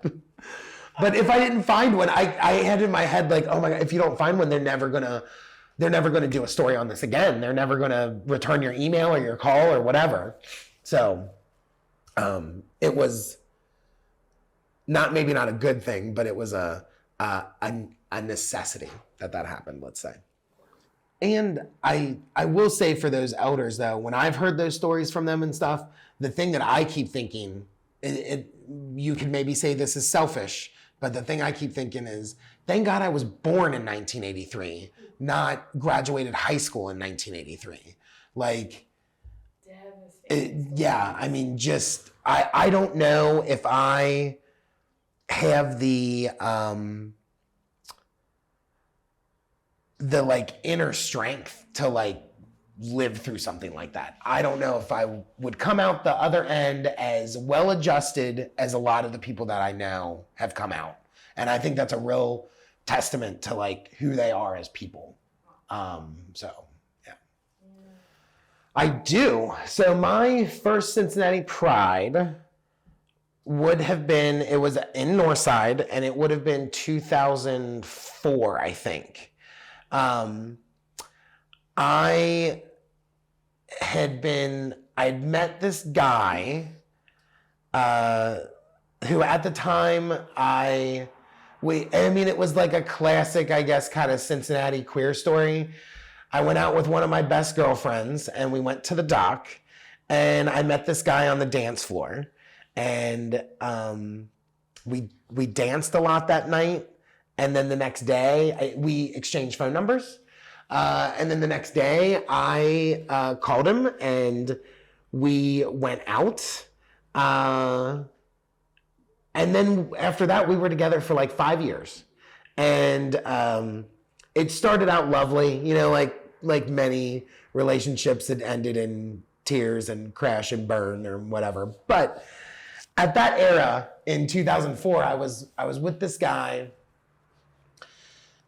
But if I didn't find one, I had in my head like, oh my God, if you don't find one, they're never gonna do a story on this again. They're never gonna return your email or your call or whatever. So it was maybe not a good thing, but it was a necessity that happened, let's say. And I will say for those elders though, when I've heard those stories from them and stuff, the thing that I keep thinking, you could maybe say this is selfish, but the thing I keep thinking is, thank God I was born in 1983, not graduated high school in 1983. Like, yeah, I mean, just, I don't know if I have the like inner strength to like live through something like that. I don't know if I would come out the other end as well adjusted as a lot of the people that I know have come out. And I think that's a real testament to like who they are as people. So yeah. I do. So my first Cincinnati Pride it was in Northside, and it would have been 2004, I think. I'd met this guy who at the time it was like a classic, I guess, kind of Cincinnati queer story. I went out with one of my best girlfriends and we went to the dock, and I met this guy on the dance floor, and we danced a lot that night. And then the next day we exchanged phone numbers. And then the next day I called him and we went out. And then after that, we were together for like 5 years. And it started out lovely, like many relationships that ended in tears and crash and burn or whatever. But at that era in 2004, I was with this guy,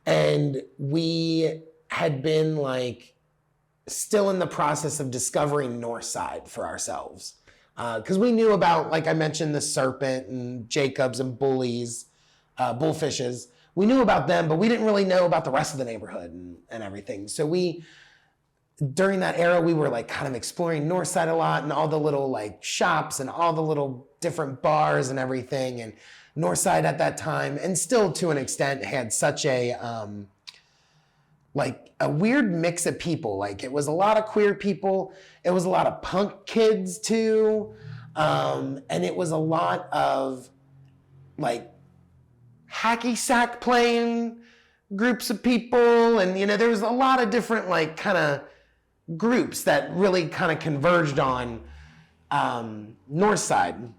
and we had been like still in the process of discovering Northside for ourselves. Because we knew about, like I mentioned, the Serpent and Jacobs and Bullies, Bullfishes. We knew about them, but we didn't really know about the rest of the neighborhood and everything. So during that era, we were like kind of exploring Northside a lot, and all the little like shops and all the little different bars and everything. And Northside at that time, and still to an extent, had such a like a weird mix of people. Like it was a lot of queer people. It was a lot of punk kids too. And it was a lot of like hacky sack playing groups of people. And, there was a lot of different like kind of groups that really kind of converged on Northside.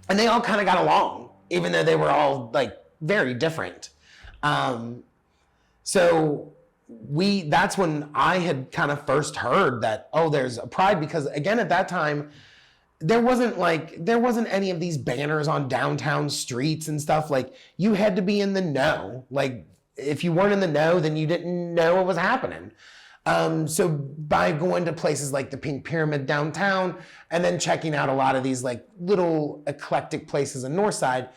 And they all kind of got along, even though they were all like very different. So that's when I had kind of first heard that, there's a pride, because again, at that time, there wasn't any of these banners on downtown streets and stuff. Like, you had to be in the know. Like, if you weren't in the know, then you didn't know what was happening. So by going to places like the Pink Pyramid downtown, and then checking out a lot of these like little eclectic places in Northside,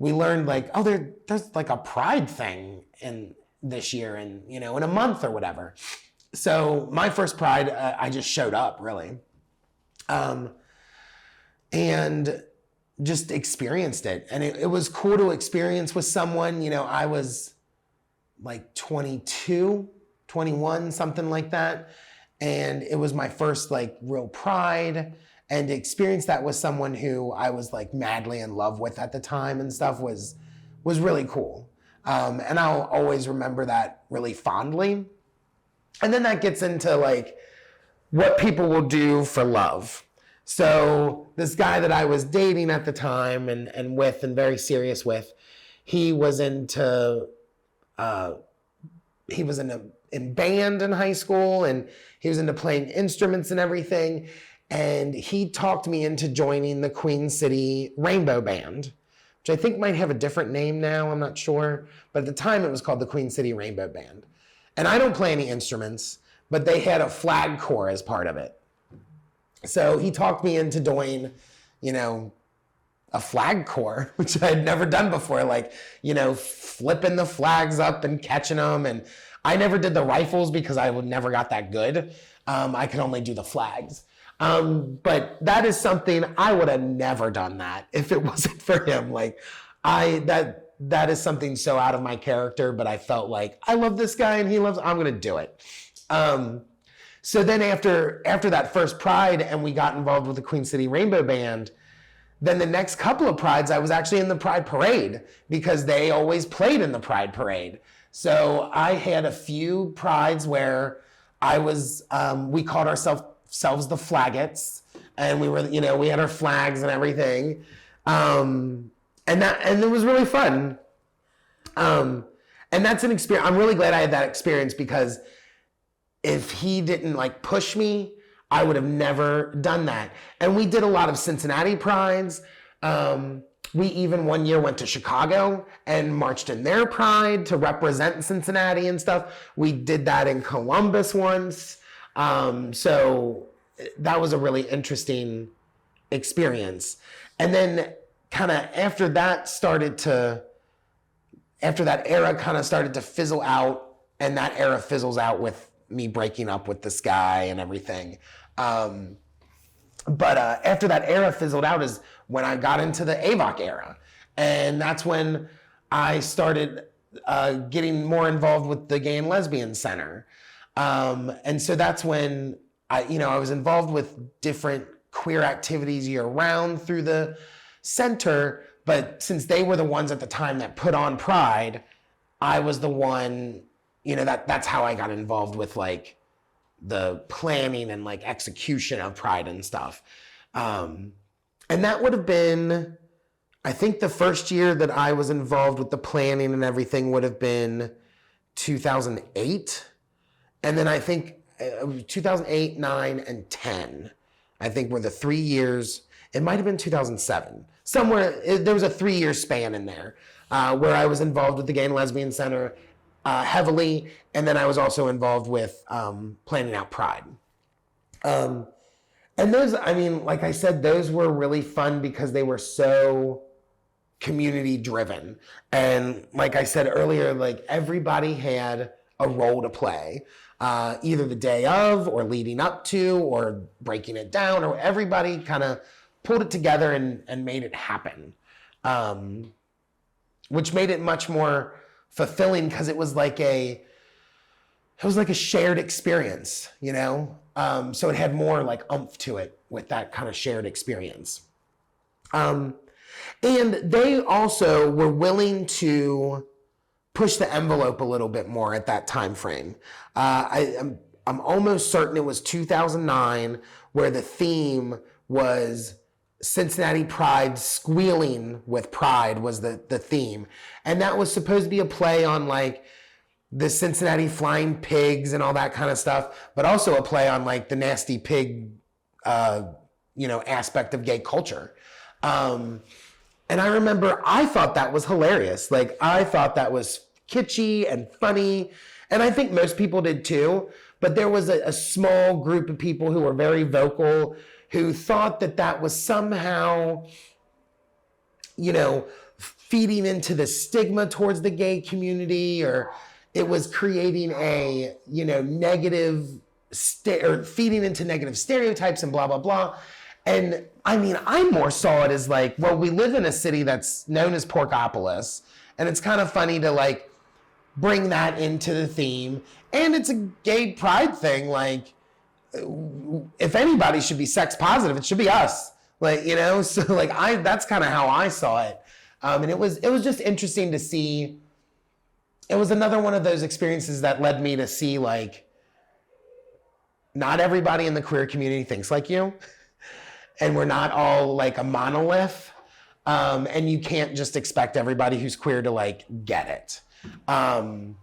we learned like, there's like a pride thing in this year, and in a month or whatever. So my first pride, I just showed up really, and just experienced it. And it was cool to experience with someone. I was like 22, 21, something like that. And it was my first like real pride, and to experience that with someone who I was like madly in love with at the time and stuff was really cool. And I'll always remember that really fondly. And then that gets into like what people will do for love. So this guy that I was dating at the time and with and very serious with, he was in band in high school, and he was into playing instruments and everything. And he talked me into joining the Queen City Rainbow Band, which I think might have a different name now, I'm not sure. But at the time it was called the Queen City Rainbow Band. And I don't play any instruments, but they had a flag corps as part of it. So he talked me into doing, a flag corps, which I had never done before, like, flipping the flags up and catching them. And I never did the rifles because I never got that good. I could only do the flags. But that is something I would have never done that if it wasn't for him. Like that is something so out of my character, but I felt like I love this guy and I'm going to do it. So then after that first pride and we got involved with the Queen City Rainbow Band, then the next couple of prides, I was actually in the Pride Parade because they always played in the Pride Parade. So I had a few prides where I was, we called ourselves the Flaggets, and we were, we had our flags and everything. And it was really fun. And that's an experience. I'm really glad I had that experience, because if he didn't like push me, I would have never done that. And we did a lot of Cincinnati prides. We even one year went to Chicago and marched in their pride to represent Cincinnati and stuff. We did that in Columbus once. So that was a really interesting experience. And then kind of after that era kind of started to fizzle out, and that era fizzles out with me breaking up with this guy and everything. But after that era fizzled out is when I got into the AVOC era. And that's when I started getting more involved with the Gay and Lesbian Center. And so that's when I was involved with different queer activities year round through the center. But since they were the ones at the time that put on Pride, I was the one, that's how I got involved with like the planning and like execution of Pride and stuff. And that would have been, I think the first year that I was involved with the planning and everything would have been 2008. And then I think 2008, 9, and 10, I think were the 3 years. It might have been 2007. Somewhere, there was a 3-year span in there where I was involved with the Gay and Lesbian Center heavily. And then I was also involved with planning out Pride. And those, like I said, those were really fun because they were so community driven. And like I said earlier, like everybody had a role to play, either the day of or leading up to or breaking it down, or everybody kind of pulled it together and made it happen, which made it much more fulfilling because it was like a shared experience, so it had more like oomph to it with that kind of shared experience. And they also were willing to push the envelope a little bit more at that time frame. I'm almost certain it was 2009 where the theme was Cincinnati Pride, squealing with pride was the theme. And that was supposed to be a play on like the Cincinnati flying pigs and all that kind of stuff, but also a play on like the nasty pig, aspect of gay culture. And I remember I thought that was hilarious. Like I thought that was kitschy and funny. And I think most people did too, but there was a small group of people who were very vocal who thought that was somehow, feeding into the stigma towards the gay community, or it was creating a, negative, or feeding into negative stereotypes and blah, blah, blah. And I more saw it as like, well, we live in a city that's known as Porkopolis, and it's kind of funny to like bring that into the theme. And it's a gay pride thing. Like, if anybody should be sex positive, it should be us. Like, so like that's kind of how I saw it. And it was just interesting to see. It was another one of those experiences that led me to see like, not everybody in the queer community thinks like you. And we're not all like a monolith. And you can't just expect everybody who's queer to like get it. And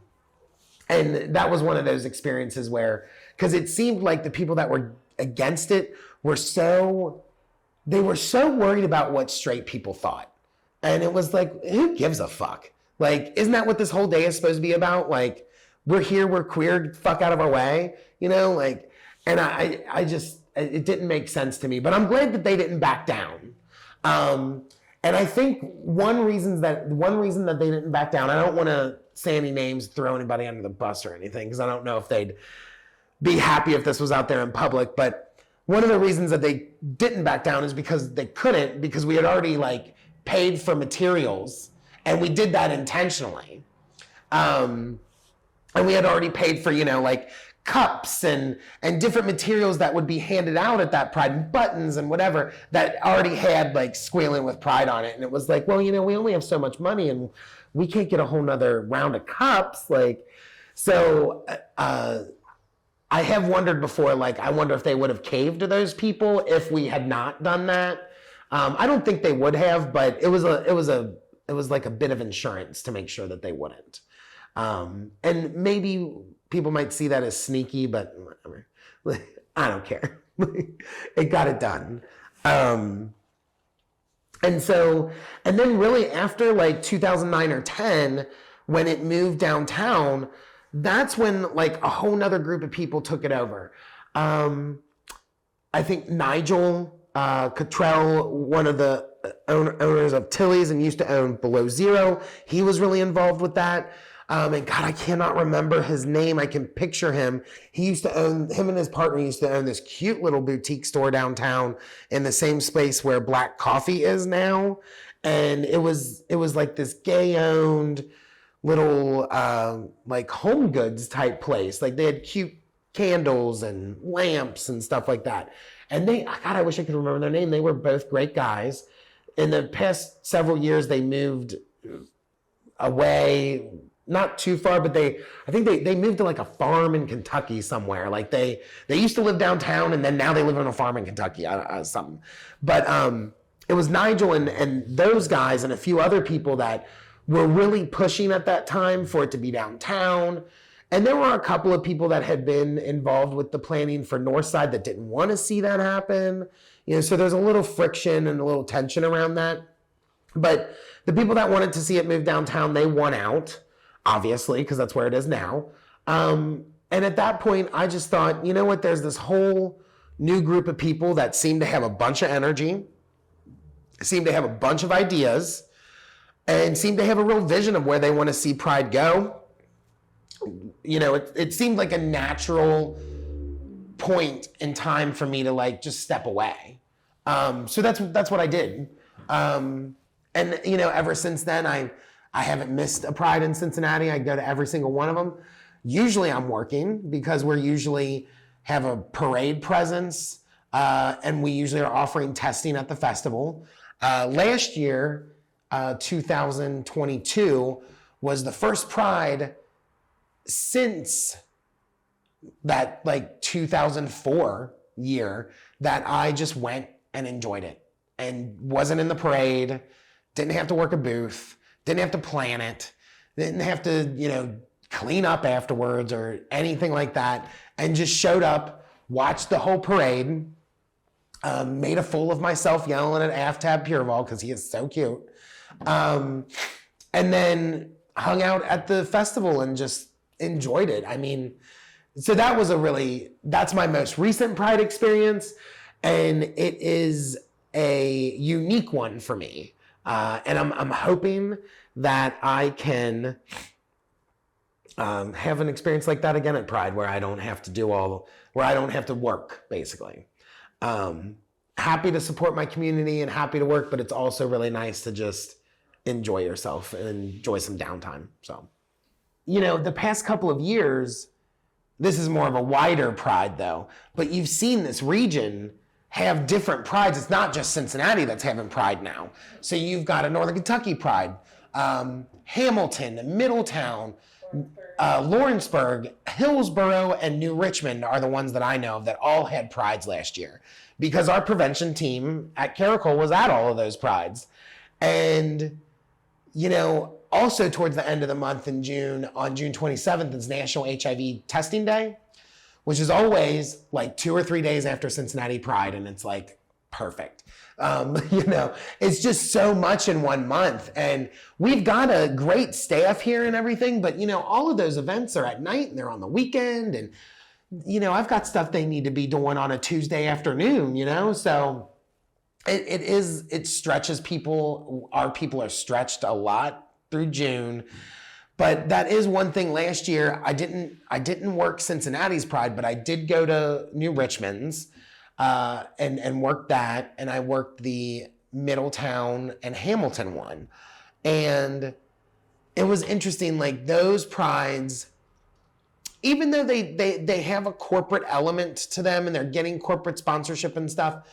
that was one of those experiences where, because it seemed like the people that were against it were so worried about what straight people thought. And it was like, who gives a fuck? Like, isn't that what this whole day is supposed to be about? Like, we're here, we're queer, fuck out of our way, like, and I just, it didn't make sense to me, but I'm glad that they didn't back down. And I think one reason that they didn't back down, I don't want to say any names, throw anybody under the bus or anything, because I don't know if they'd be happy if this was out there in public, but one of the reasons that they didn't back down is because they couldn't, because we had already like paid for materials, and we did that intentionally. And we had already paid for, like cups and different materials that would be handed out at that Pride, and buttons and whatever that already had like squealing with pride on it. And it was like, well, we only have so much money and we can't get a whole nother round of cups. Like, so I have wondered before, like, I wonder if they would have caved to those people if we had not done that. I don't think they would have, but it was like a bit of insurance to make sure that they wouldn't. And maybe people might see that as sneaky, but whatever. I don't care. It got it done. And then really after like 2009 or 10, when it moved downtown, that's when like a whole nother group of people took it over. I think Nigel Cottrell, one of the owners of Tilly's and used to own Below Zero. He was really involved with that. And God, I cannot remember his name. I can picture him. Him and his partner used to own this cute little boutique store downtown in the same space where Black Coffee is now. And it was like this gay-owned little like home goods type place. Like they had cute candles and lamps and stuff like that. And God, I wish I could remember their name. They were both great guys. In the past several years, they moved away, not too far, but I think they moved to like a farm in Kentucky somewhere. Like they used to live downtown, and then now they live on a farm in Kentucky, something. But it was Nigel and those guys and a few other people that were really pushing at that time for it to be downtown. And there were a couple of people that had been involved with the planning for Northside that didn't want to see that happen. So there's a little friction and a little tension around that. But the people that wanted to see it move downtown, they won out, obviously, because that's where it is now. And at that point, I just thought, you know what, there's this whole new group of people that seem to have a bunch of energy, seem to have a bunch of ideas, and seem to have a real vision of where they want to see Pride go. It seemed like a natural point in time for me to like just step away. So that's what I did. And ever since then, I haven't missed a Pride in Cincinnati. I go to every single one of them. Usually I'm working because we usually have a parade presence, and we usually are offering testing at the festival. Last year, 2022, was the first Pride since that like 2004 year that I just went and enjoyed it and wasn't in the parade, didn't have to work a booth, didn't have to plan it, didn't have to, clean up afterwards or anything like that, and just showed up, watched the whole parade, made a fool of myself yelling at Aftab Pureval because he is so cute, and then hung out at the festival and just enjoyed it. I mean, so that's my most recent Pride experience, and it is a unique one for me. And I'm hoping that I can have an experience like that again at Pride, where I don't have to work, basically. Happy to support my community and happy to work, but it's also really nice to just enjoy yourself and enjoy some downtime. So, the past couple of years, this is more of a wider Pride though, but you've seen this region have different Prides. It's not just Cincinnati that's having Pride now. So you've got a Northern Kentucky Pride, Hamilton, Middletown, Lawrenceburg, Hillsborough, and New Richmond are the ones that I know of that all had Prides last year, because our prevention team at Caracole was at all of those Prides. And, also towards the end of the month in June, on June 27th, is National HIV Testing Day, which is always like 2 or 3 days after Cincinnati Pride, and it's like perfect. It's just so much in 1 month, and we've got a great staff here and everything, but all of those events are at night and they're on the weekend, and I've got stuff they need to be doing on a Tuesday afternoon, so it stretches people. Our people are stretched a lot through June. But that is one thing. Last year, I didn't work Cincinnati's Pride, but I did go to New Richmond's and worked that, and I worked the Middletown and Hamilton one. And it was interesting, like those Prides, even though they have a corporate element to them and they're getting corporate sponsorship and stuff,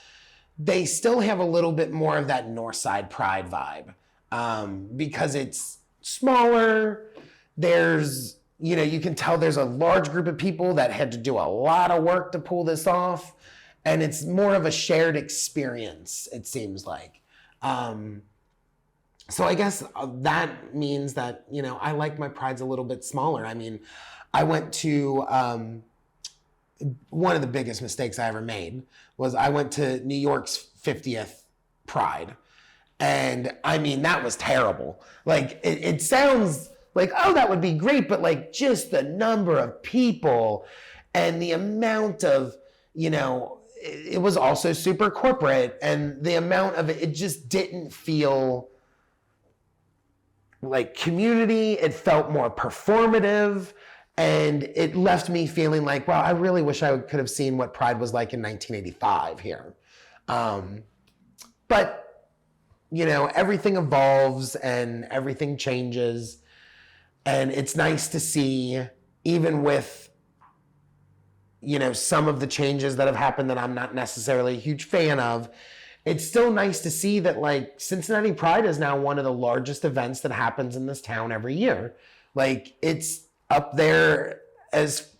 they still have a little bit more of that Northside Pride vibe, because it's smaller. There's, you can tell there's a large group of people that had to do a lot of work to pull this off. And it's more of a shared experience, it seems like. So I guess that means that, I like my Prides a little bit smaller. I mean, I went to, one of the biggest mistakes I ever made was I went to New York's 50th Pride. And I mean, that was terrible. Like, it sounds like, oh, that would be great, but like just the number of people and the amount of, it was also super corporate, and the amount of it just didn't feel like community. It felt more performative, and it left me feeling like, wow, I really wish I could have seen what Pride was like in 1985 here. But, you know, everything evolves and everything changes, and it's nice to see, even with, you know, some of the changes that have happened that I'm not necessarily a huge fan of, it's still nice to see that, like, Cincinnati Pride is now one of the largest events that happens in this town every year. Like, it's up there as,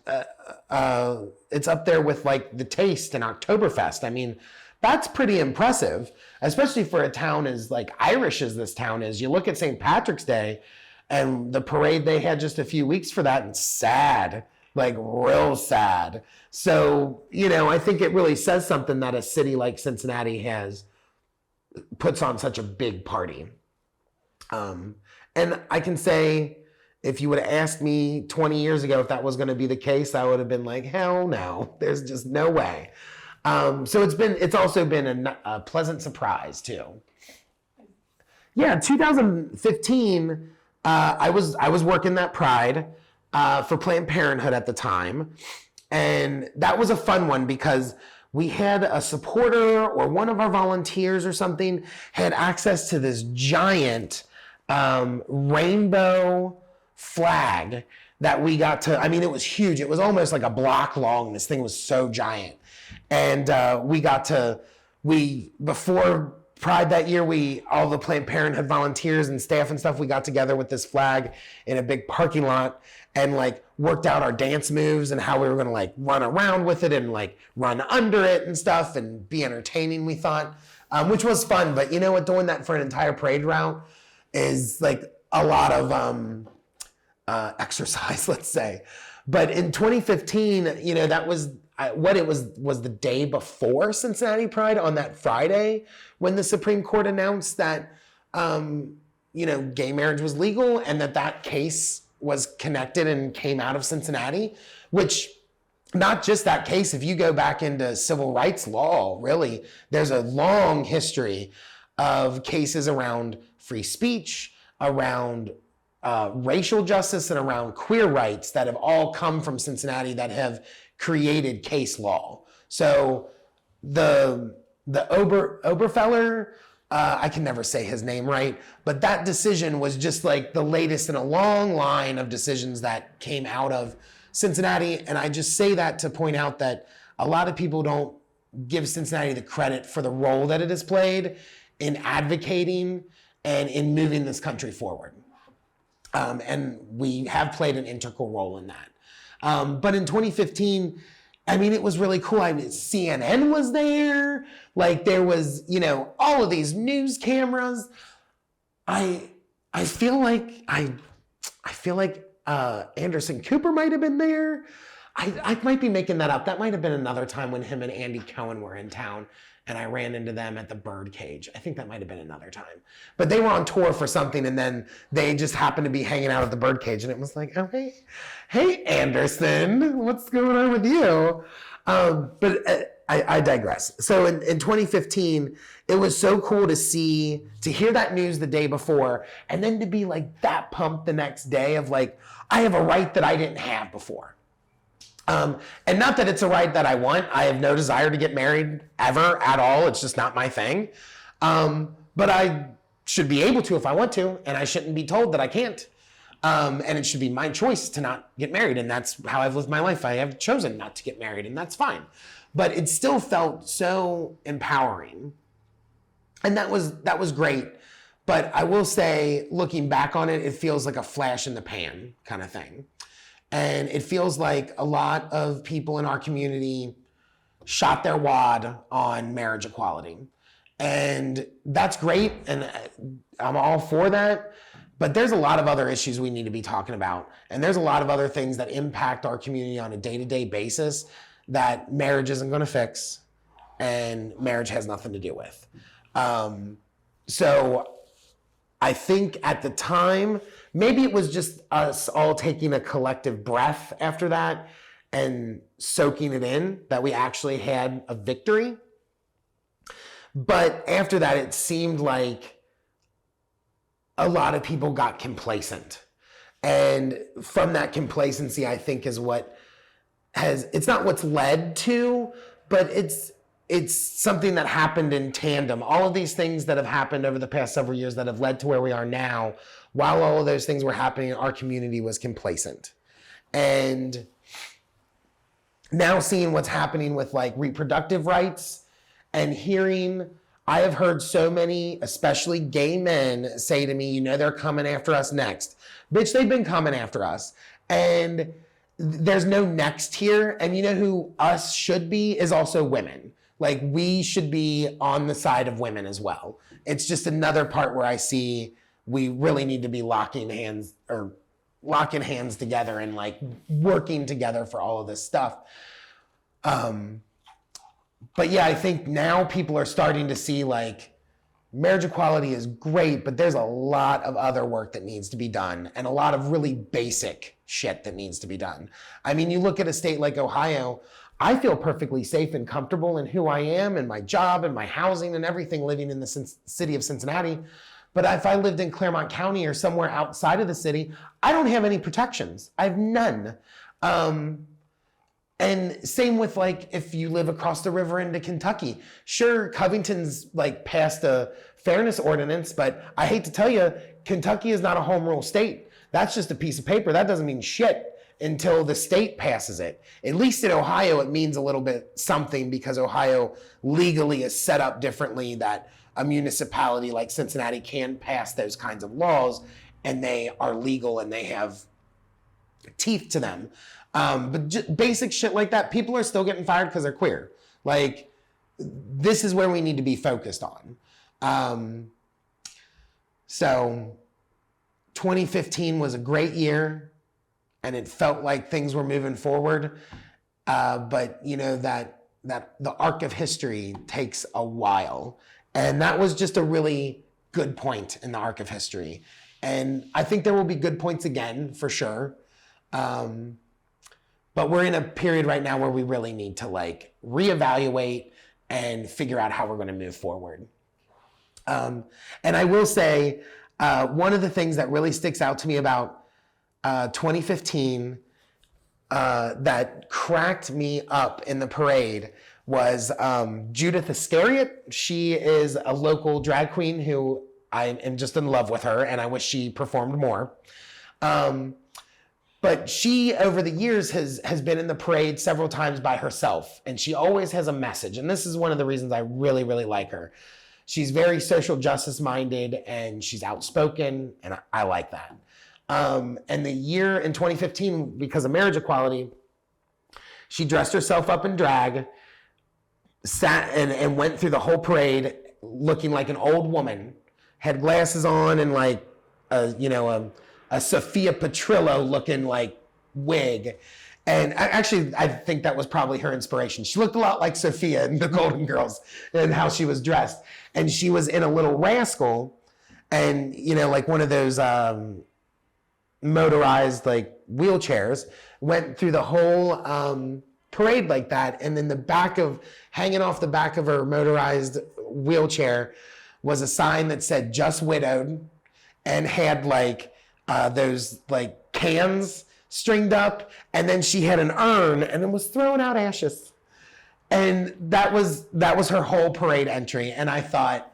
it's up there with, like, the Taste and Oktoberfest. I mean, that's pretty impressive, especially for a town as, like, Irish as this town is. You look at St. Patrick's Day and the parade they had just a few weeks for that, and it's sad. Like, real sad. So, you know, I think it really says something that a city like Cincinnati puts on such a big party. And I can say, if you would have asked me 20 years ago if that was going to be the case, I would have been like, hell no, there's just no way. So it's also been a pleasant surprise too. Yeah, 2015, I was working that Pride for Planned Parenthood at the time. And that was a fun one because we had a supporter or one of our volunteers or something had access to this giant rainbow flag that we got to, I mean, it was huge. It was almost like a block long. This thing was so giant. And before Pride that year, all the Planned Parenthood volunteers and staff and stuff, we got together with this flag in a big parking lot and like worked out our dance moves and how we were gonna like run around with it and like run under it and stuff and be entertaining, we thought, which was fun. But you know what, doing that for an entire parade route is like a lot of exercise, let's say. But in 2015, you know, that was was the day before Cincinnati Pride, on that Friday when the Supreme Court announced that, you know, gay marriage was legal and that case was connected and came out of Cincinnati, which, not just that case, if you go back into civil rights law, really, there's a long history of cases around free speech, around racial justice, and around queer rights that have all come from Cincinnati that have created case law. So the Oberfeller, I can never say his name right, but that decision was just like the latest in a long line of decisions that came out of Cincinnati. And I just say that to point out that a lot of people don't give Cincinnati the credit for the role that it has played in advocating and in moving this country forward. And we have played an integral role in that. But in 2015, I mean, it was really cool. I mean, CNN was there. Like, there was, you know, all of these news cameras. I feel like Anderson Cooper might have been there. I might be making that up. That might have been another time when him and Andy Cohen were in town and I ran into them at the Birdcage. I think that might have been another time. But they were on tour for something, and then they just happened to be hanging out at the Birdcage, and it was like, oh, hey, Anderson, what's going on with you? But I digress. So in 2015, it was so cool to hear that news the day before, and then to be like that pumped the next day of like, I have a right that I didn't have before. And not that it's a right that I want. I have no desire to get married ever at all. It's just not my thing. But I should be able to if I want to, and I shouldn't be told that I can't. And it should be my choice to not get married, and that's how I've lived my life. I have chosen not to get married, and that's fine. But it still felt so empowering, and that was great. But I will say, looking back on it, it feels like a flash in the pan kind of thing. And it feels like a lot of people in our community shot their wad on marriage equality. And that's great, and I'm all for that. But there's a lot of other issues we need to be talking about. And there's a lot of other things that impact our community on a day-to-day basis that marriage isn't going to fix and marriage has nothing to do with. So I think at the time, maybe it was just us all taking a collective breath after that and soaking it in that we actually had a victory. But after that, it seemed like a lot of people got complacent. And from that complacency, I think is what it's not what's led to, but it's something that happened in tandem. All of these things that have happened over the past several years that have led to where we are now, while all of those things were happening, our community was complacent. And now seeing what's happening with like reproductive rights and hearing, I have heard so many, especially gay men, say to me, they're coming after us next. Bitch, they've been coming after us. And there's no next here. And who us should be is also women. Like, we should be on the side of women as well. It's just another part where I see we really need to be locking hands together and like working together for all of this stuff. But yeah, I think now people are starting to see like marriage equality is great, but there's a lot of other work that needs to be done and a lot of really basic shit that needs to be done. I mean, you look at a state like Ohio, I feel perfectly safe and comfortable in who I am and my job and my housing and everything living in the city of Cincinnati. But if I lived in Claremont County or somewhere outside of the city, I don't have any protections. I have none. And same with like if you live across the river into Kentucky. Sure, Covington's like passed a fairness ordinance, but I hate to tell you, Kentucky is not a home rule state. That's just a piece of paper. That doesn't mean shit until the state passes it. At least in Ohio, it means a little bit something because Ohio legally is set up differently that a municipality like Cincinnati can pass those kinds of laws and they are legal and they have teeth to them. But just basic shit like that, people are still getting fired because they're queer. Like, this is where we need to be focused on. So 2015 was a great year and it felt like things were moving forward. But that the arc of history takes a while. And that was just a really good point in the arc of history. And I think there will be good points again, for sure. But we're in a period right now where we really need to like reevaluate and figure out how we're going to move forward. And I will say, one of the things that really sticks out to me about 2015 that cracked me up in the parade was Judith Iscariot. She is a local drag queen who I am just in love with her and I wish she performed more. But she, over the years, has been in the parade several times by herself, and she always has a message. And this is one of the reasons I really, really like her. She's very social justice minded, and she's outspoken, and I like that. And the year in 2015, because of marriage equality, she dressed herself up in drag, sat and went through the whole parade looking like an old woman, had glasses on and like a Sophia Petrillo looking like wig. And actually, I think that was probably her inspiration. She looked a lot like Sophia in the Golden Girls and how she was dressed. And she was in a little rascal and, like one of those motorized like wheelchairs, went through the whole parade like that. And then hanging off the back of her motorized wheelchair was a sign that said "Just Widowed" and had like those like cans stringed up, and then she had an urn and it was throwing out ashes. And that was her whole parade entry. And I thought,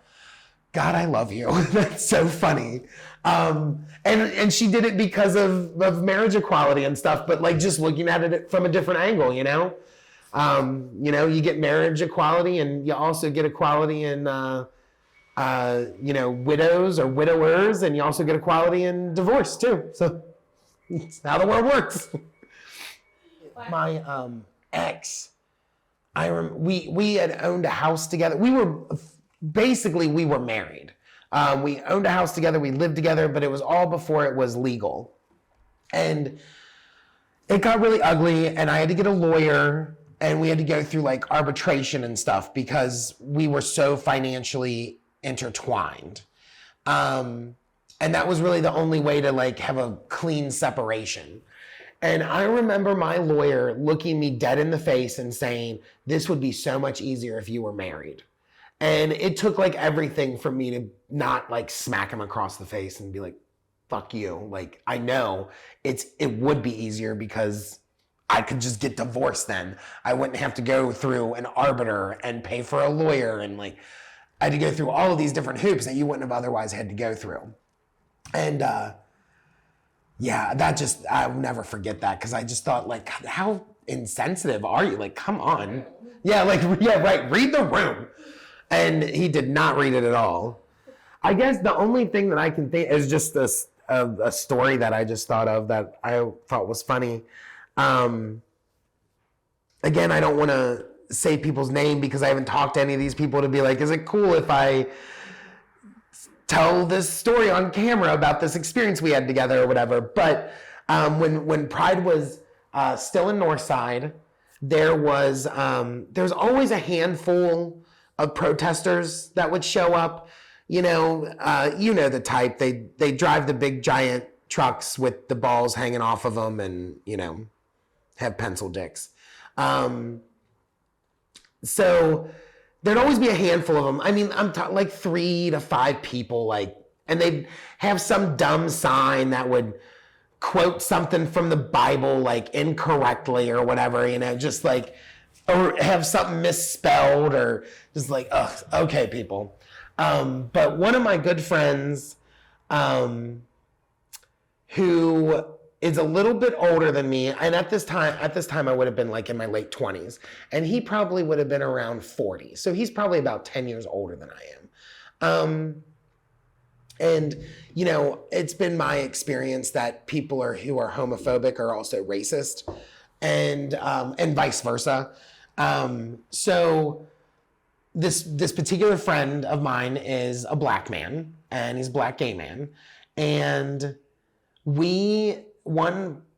God, I love you. That's so funny. And she did it because of marriage equality and stuff, but like just looking at it from a different angle, you get marriage equality and you also get equality in widows or widowers, and you also get equality in divorce too. So it's how the world works. My ex, I remember we had owned a house together. We were married. We owned a house together. We lived together, but it was all before it was legal, and it got really ugly. And I had to get a lawyer, and we had to go through like arbitration and stuff because we were so financially intertwined. And that was really the only way to like have a clean separation. And I remember my lawyer looking me dead in the face and saying, this would be so much easier if you were married. And it took like everything for me to not like smack him across the face and be like, fuck you. Like, I know it would be easier because I could just get divorced then. I wouldn't have to go through an arbiter and pay for a lawyer. And like, I had to go through all of these different hoops that you wouldn't have otherwise had to go through. And yeah, that just, I'll never forget that because I just thought like, how insensitive are you? Like, come on. Yeah, like, yeah, right. Read the room. And he did not read it at all. I guess the only thing that I can think is just a story that I just thought of that I thought was funny. Again, I don't want to say people's name because I haven't talked to any of these people to be like, is it cool if I tell this story on camera about this experience we had together or whatever? But when Pride was still in Northside, there was always a handful of protesters that would show up. You know the type. They drive the big giant trucks with the balls hanging off of them and, have pencil dicks. So there'd always be a handful of them. I mean, I'm talking like 3 to 5 people, like, and they'd have some dumb sign that would quote something from the Bible, like incorrectly or whatever, just like, or have something misspelled or just like, ugh, okay, people. But one of my good friends, who is a little bit older than me, and at this time I would have been like in my late 20s, and he probably would have been around 40. So he's probably about 10 years older than I am. And it's been my experience that people who are homophobic are also racist, and vice versa. So this particular friend of mine is a black man, and he's a black gay man, and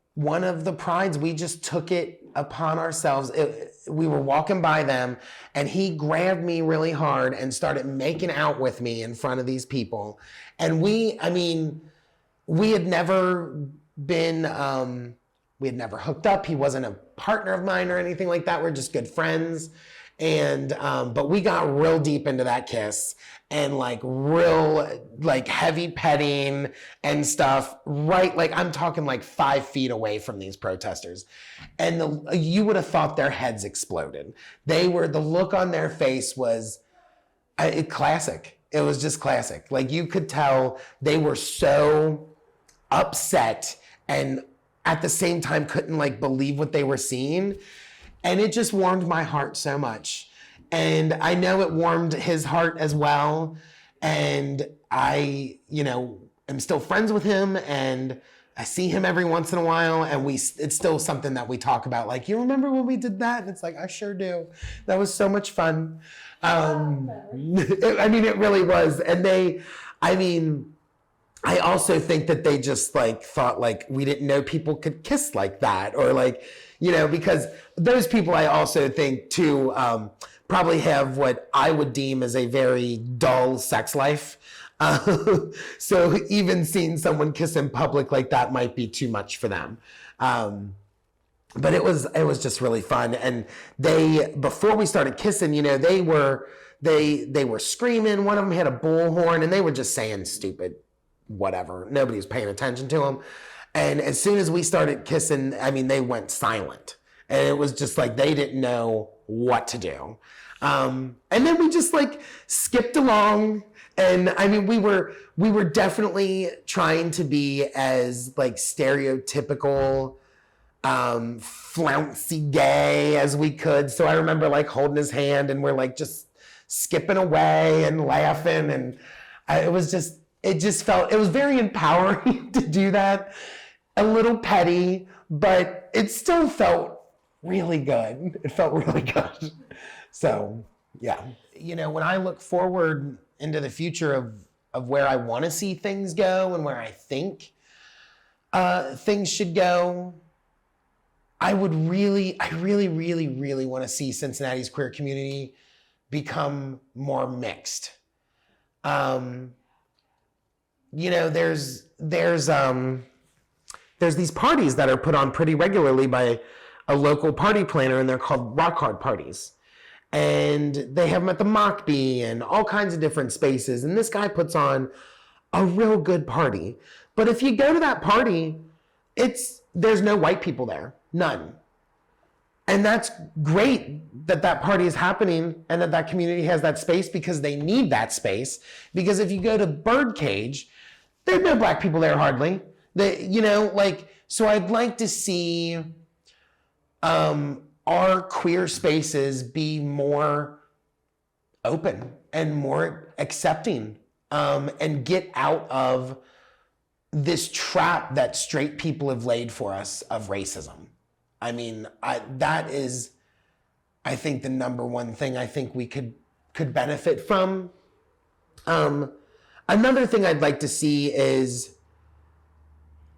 one of the prides, we just took it upon ourselves. We were walking by them, and he grabbed me really hard and started making out with me in front of these people. And we had never been, we had never hooked up. He wasn't a partner of mine or anything like that. We're just good friends. And, but we got real deep into that kiss and like real, like heavy petting and stuff, right? Like I'm talking like 5 feet away from these protesters. And you would have thought their heads exploded. The look on their face was classic. It was just classic. Like you could tell they were so upset and at the same time couldn't like believe what they were seeing. And it just warmed my heart so much. And I know it warmed his heart as well. And I, am still friends with him and I see him every once in a while and it's still something that we talk about. Like, you remember when we did that? And it's like, I sure do. That was so much fun. It really was. And I also think that they just like thought like we didn't know people could kiss like that or like, because those people I also think too probably have what I would deem as a very dull sex life. So even seeing someone kiss in public like that might be too much for them. But it was just really fun. And before we started kissing, they were screaming. One of them had a bullhorn and they were just saying stupid whatever. Nobody was paying attention to them. And as soon as we started kissing, they went silent. And it was just like they didn't know what to do. And then we just like skipped along. And we were definitely trying to be as like stereotypical, flouncy gay as we could. So I remember like holding his hand and we're like just skipping away and laughing. And it was very empowering to do that. A little petty, but it still felt really good. It felt really good. So, yeah. When I look forward into the future of where I want to see things go and where I think things should go, I really, really want to see Cincinnati's queer community become more mixed. There's there's these parties that are put on pretty regularly by a local party planner, and they're called rock hard parties. And they have them at the Mockbee and all kinds of different spaces. And this guy puts on a real good party. But if you go to that party, there's no white people there, none. And that's great that that party is happening and that that community has that space, because they need that space. Because if you go to Birdcage, there's no black people there hardly. So I'd like to see our queer spaces be more open and more accepting, and get out of this trap that straight people have laid for us of racism. I mean, that is, I think, the number one thing I think we could benefit from. Another thing I'd like to see is,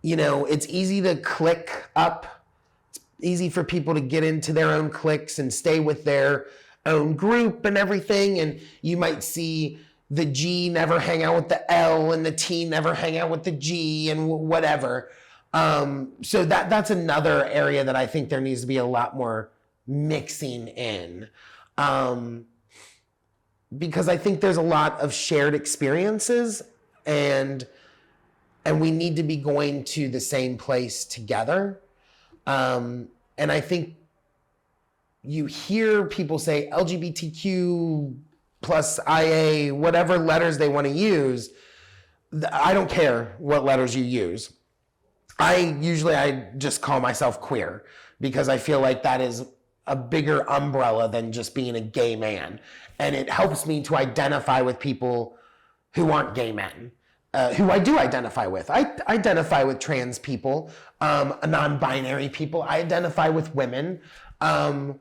it's easy to click up. It's easy for people to get into their own cliques and stay with their own group and everything. And you might see the G never hang out with the L and the T never hang out with the G and whatever. So that's another area that I think there needs to be a lot more mixing in. Because I think there's a lot of shared experiences, and we need to be going to the same place together. And I think you hear people say LGBTQ plus IA, whatever letters they want to use. I don't care what letters you use. I just call myself queer, because I feel like that is a bigger umbrella than just being a gay man. And it helps me to identify with people who aren't gay men, who I do identify with. I identify with trans people, non-binary people. I identify with women. And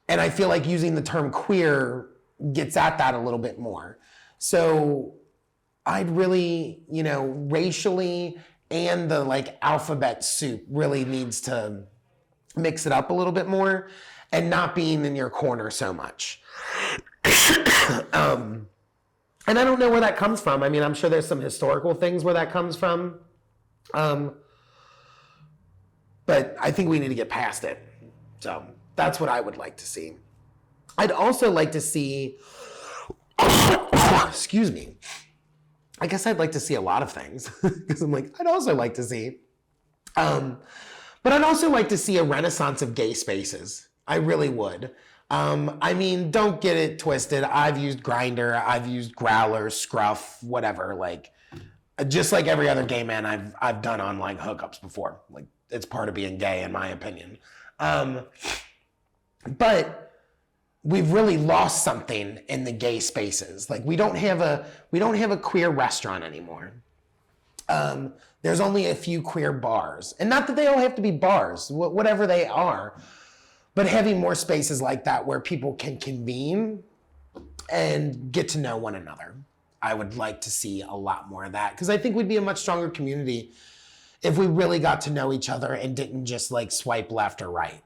I feel like using the term queer gets at that a little bit more. So I'd really, racially, and the alphabet soup really needs to mix it up a little bit more and not being in your corner so much. And I don't know where that comes from. I mean, I'm sure there's some historical things where that comes from. But I think we need to get past it. So that's what I would like to see. I'd also like to see, excuse me, I guess I'd like to see a lot of things, because I'd also like to see, but I'd also like to see a renaissance of gay spaces. I really would. I mean, don't get it twisted. I've used Grindr, I've used Growler, Scruff, whatever. Just like every other gay man, I've done online hookups before. It's part of being gay, in my opinion. But we've really lost something in the gay spaces. We don't have a queer restaurant anymore. There's only a few queer bars, and not that they all have to be bars, whatever they are, but having more spaces like that where people can convene and get to know one another. I would like to see a lot more of that, because I think we'd be a much stronger community if we really got to know each other and didn't just swipe left or right.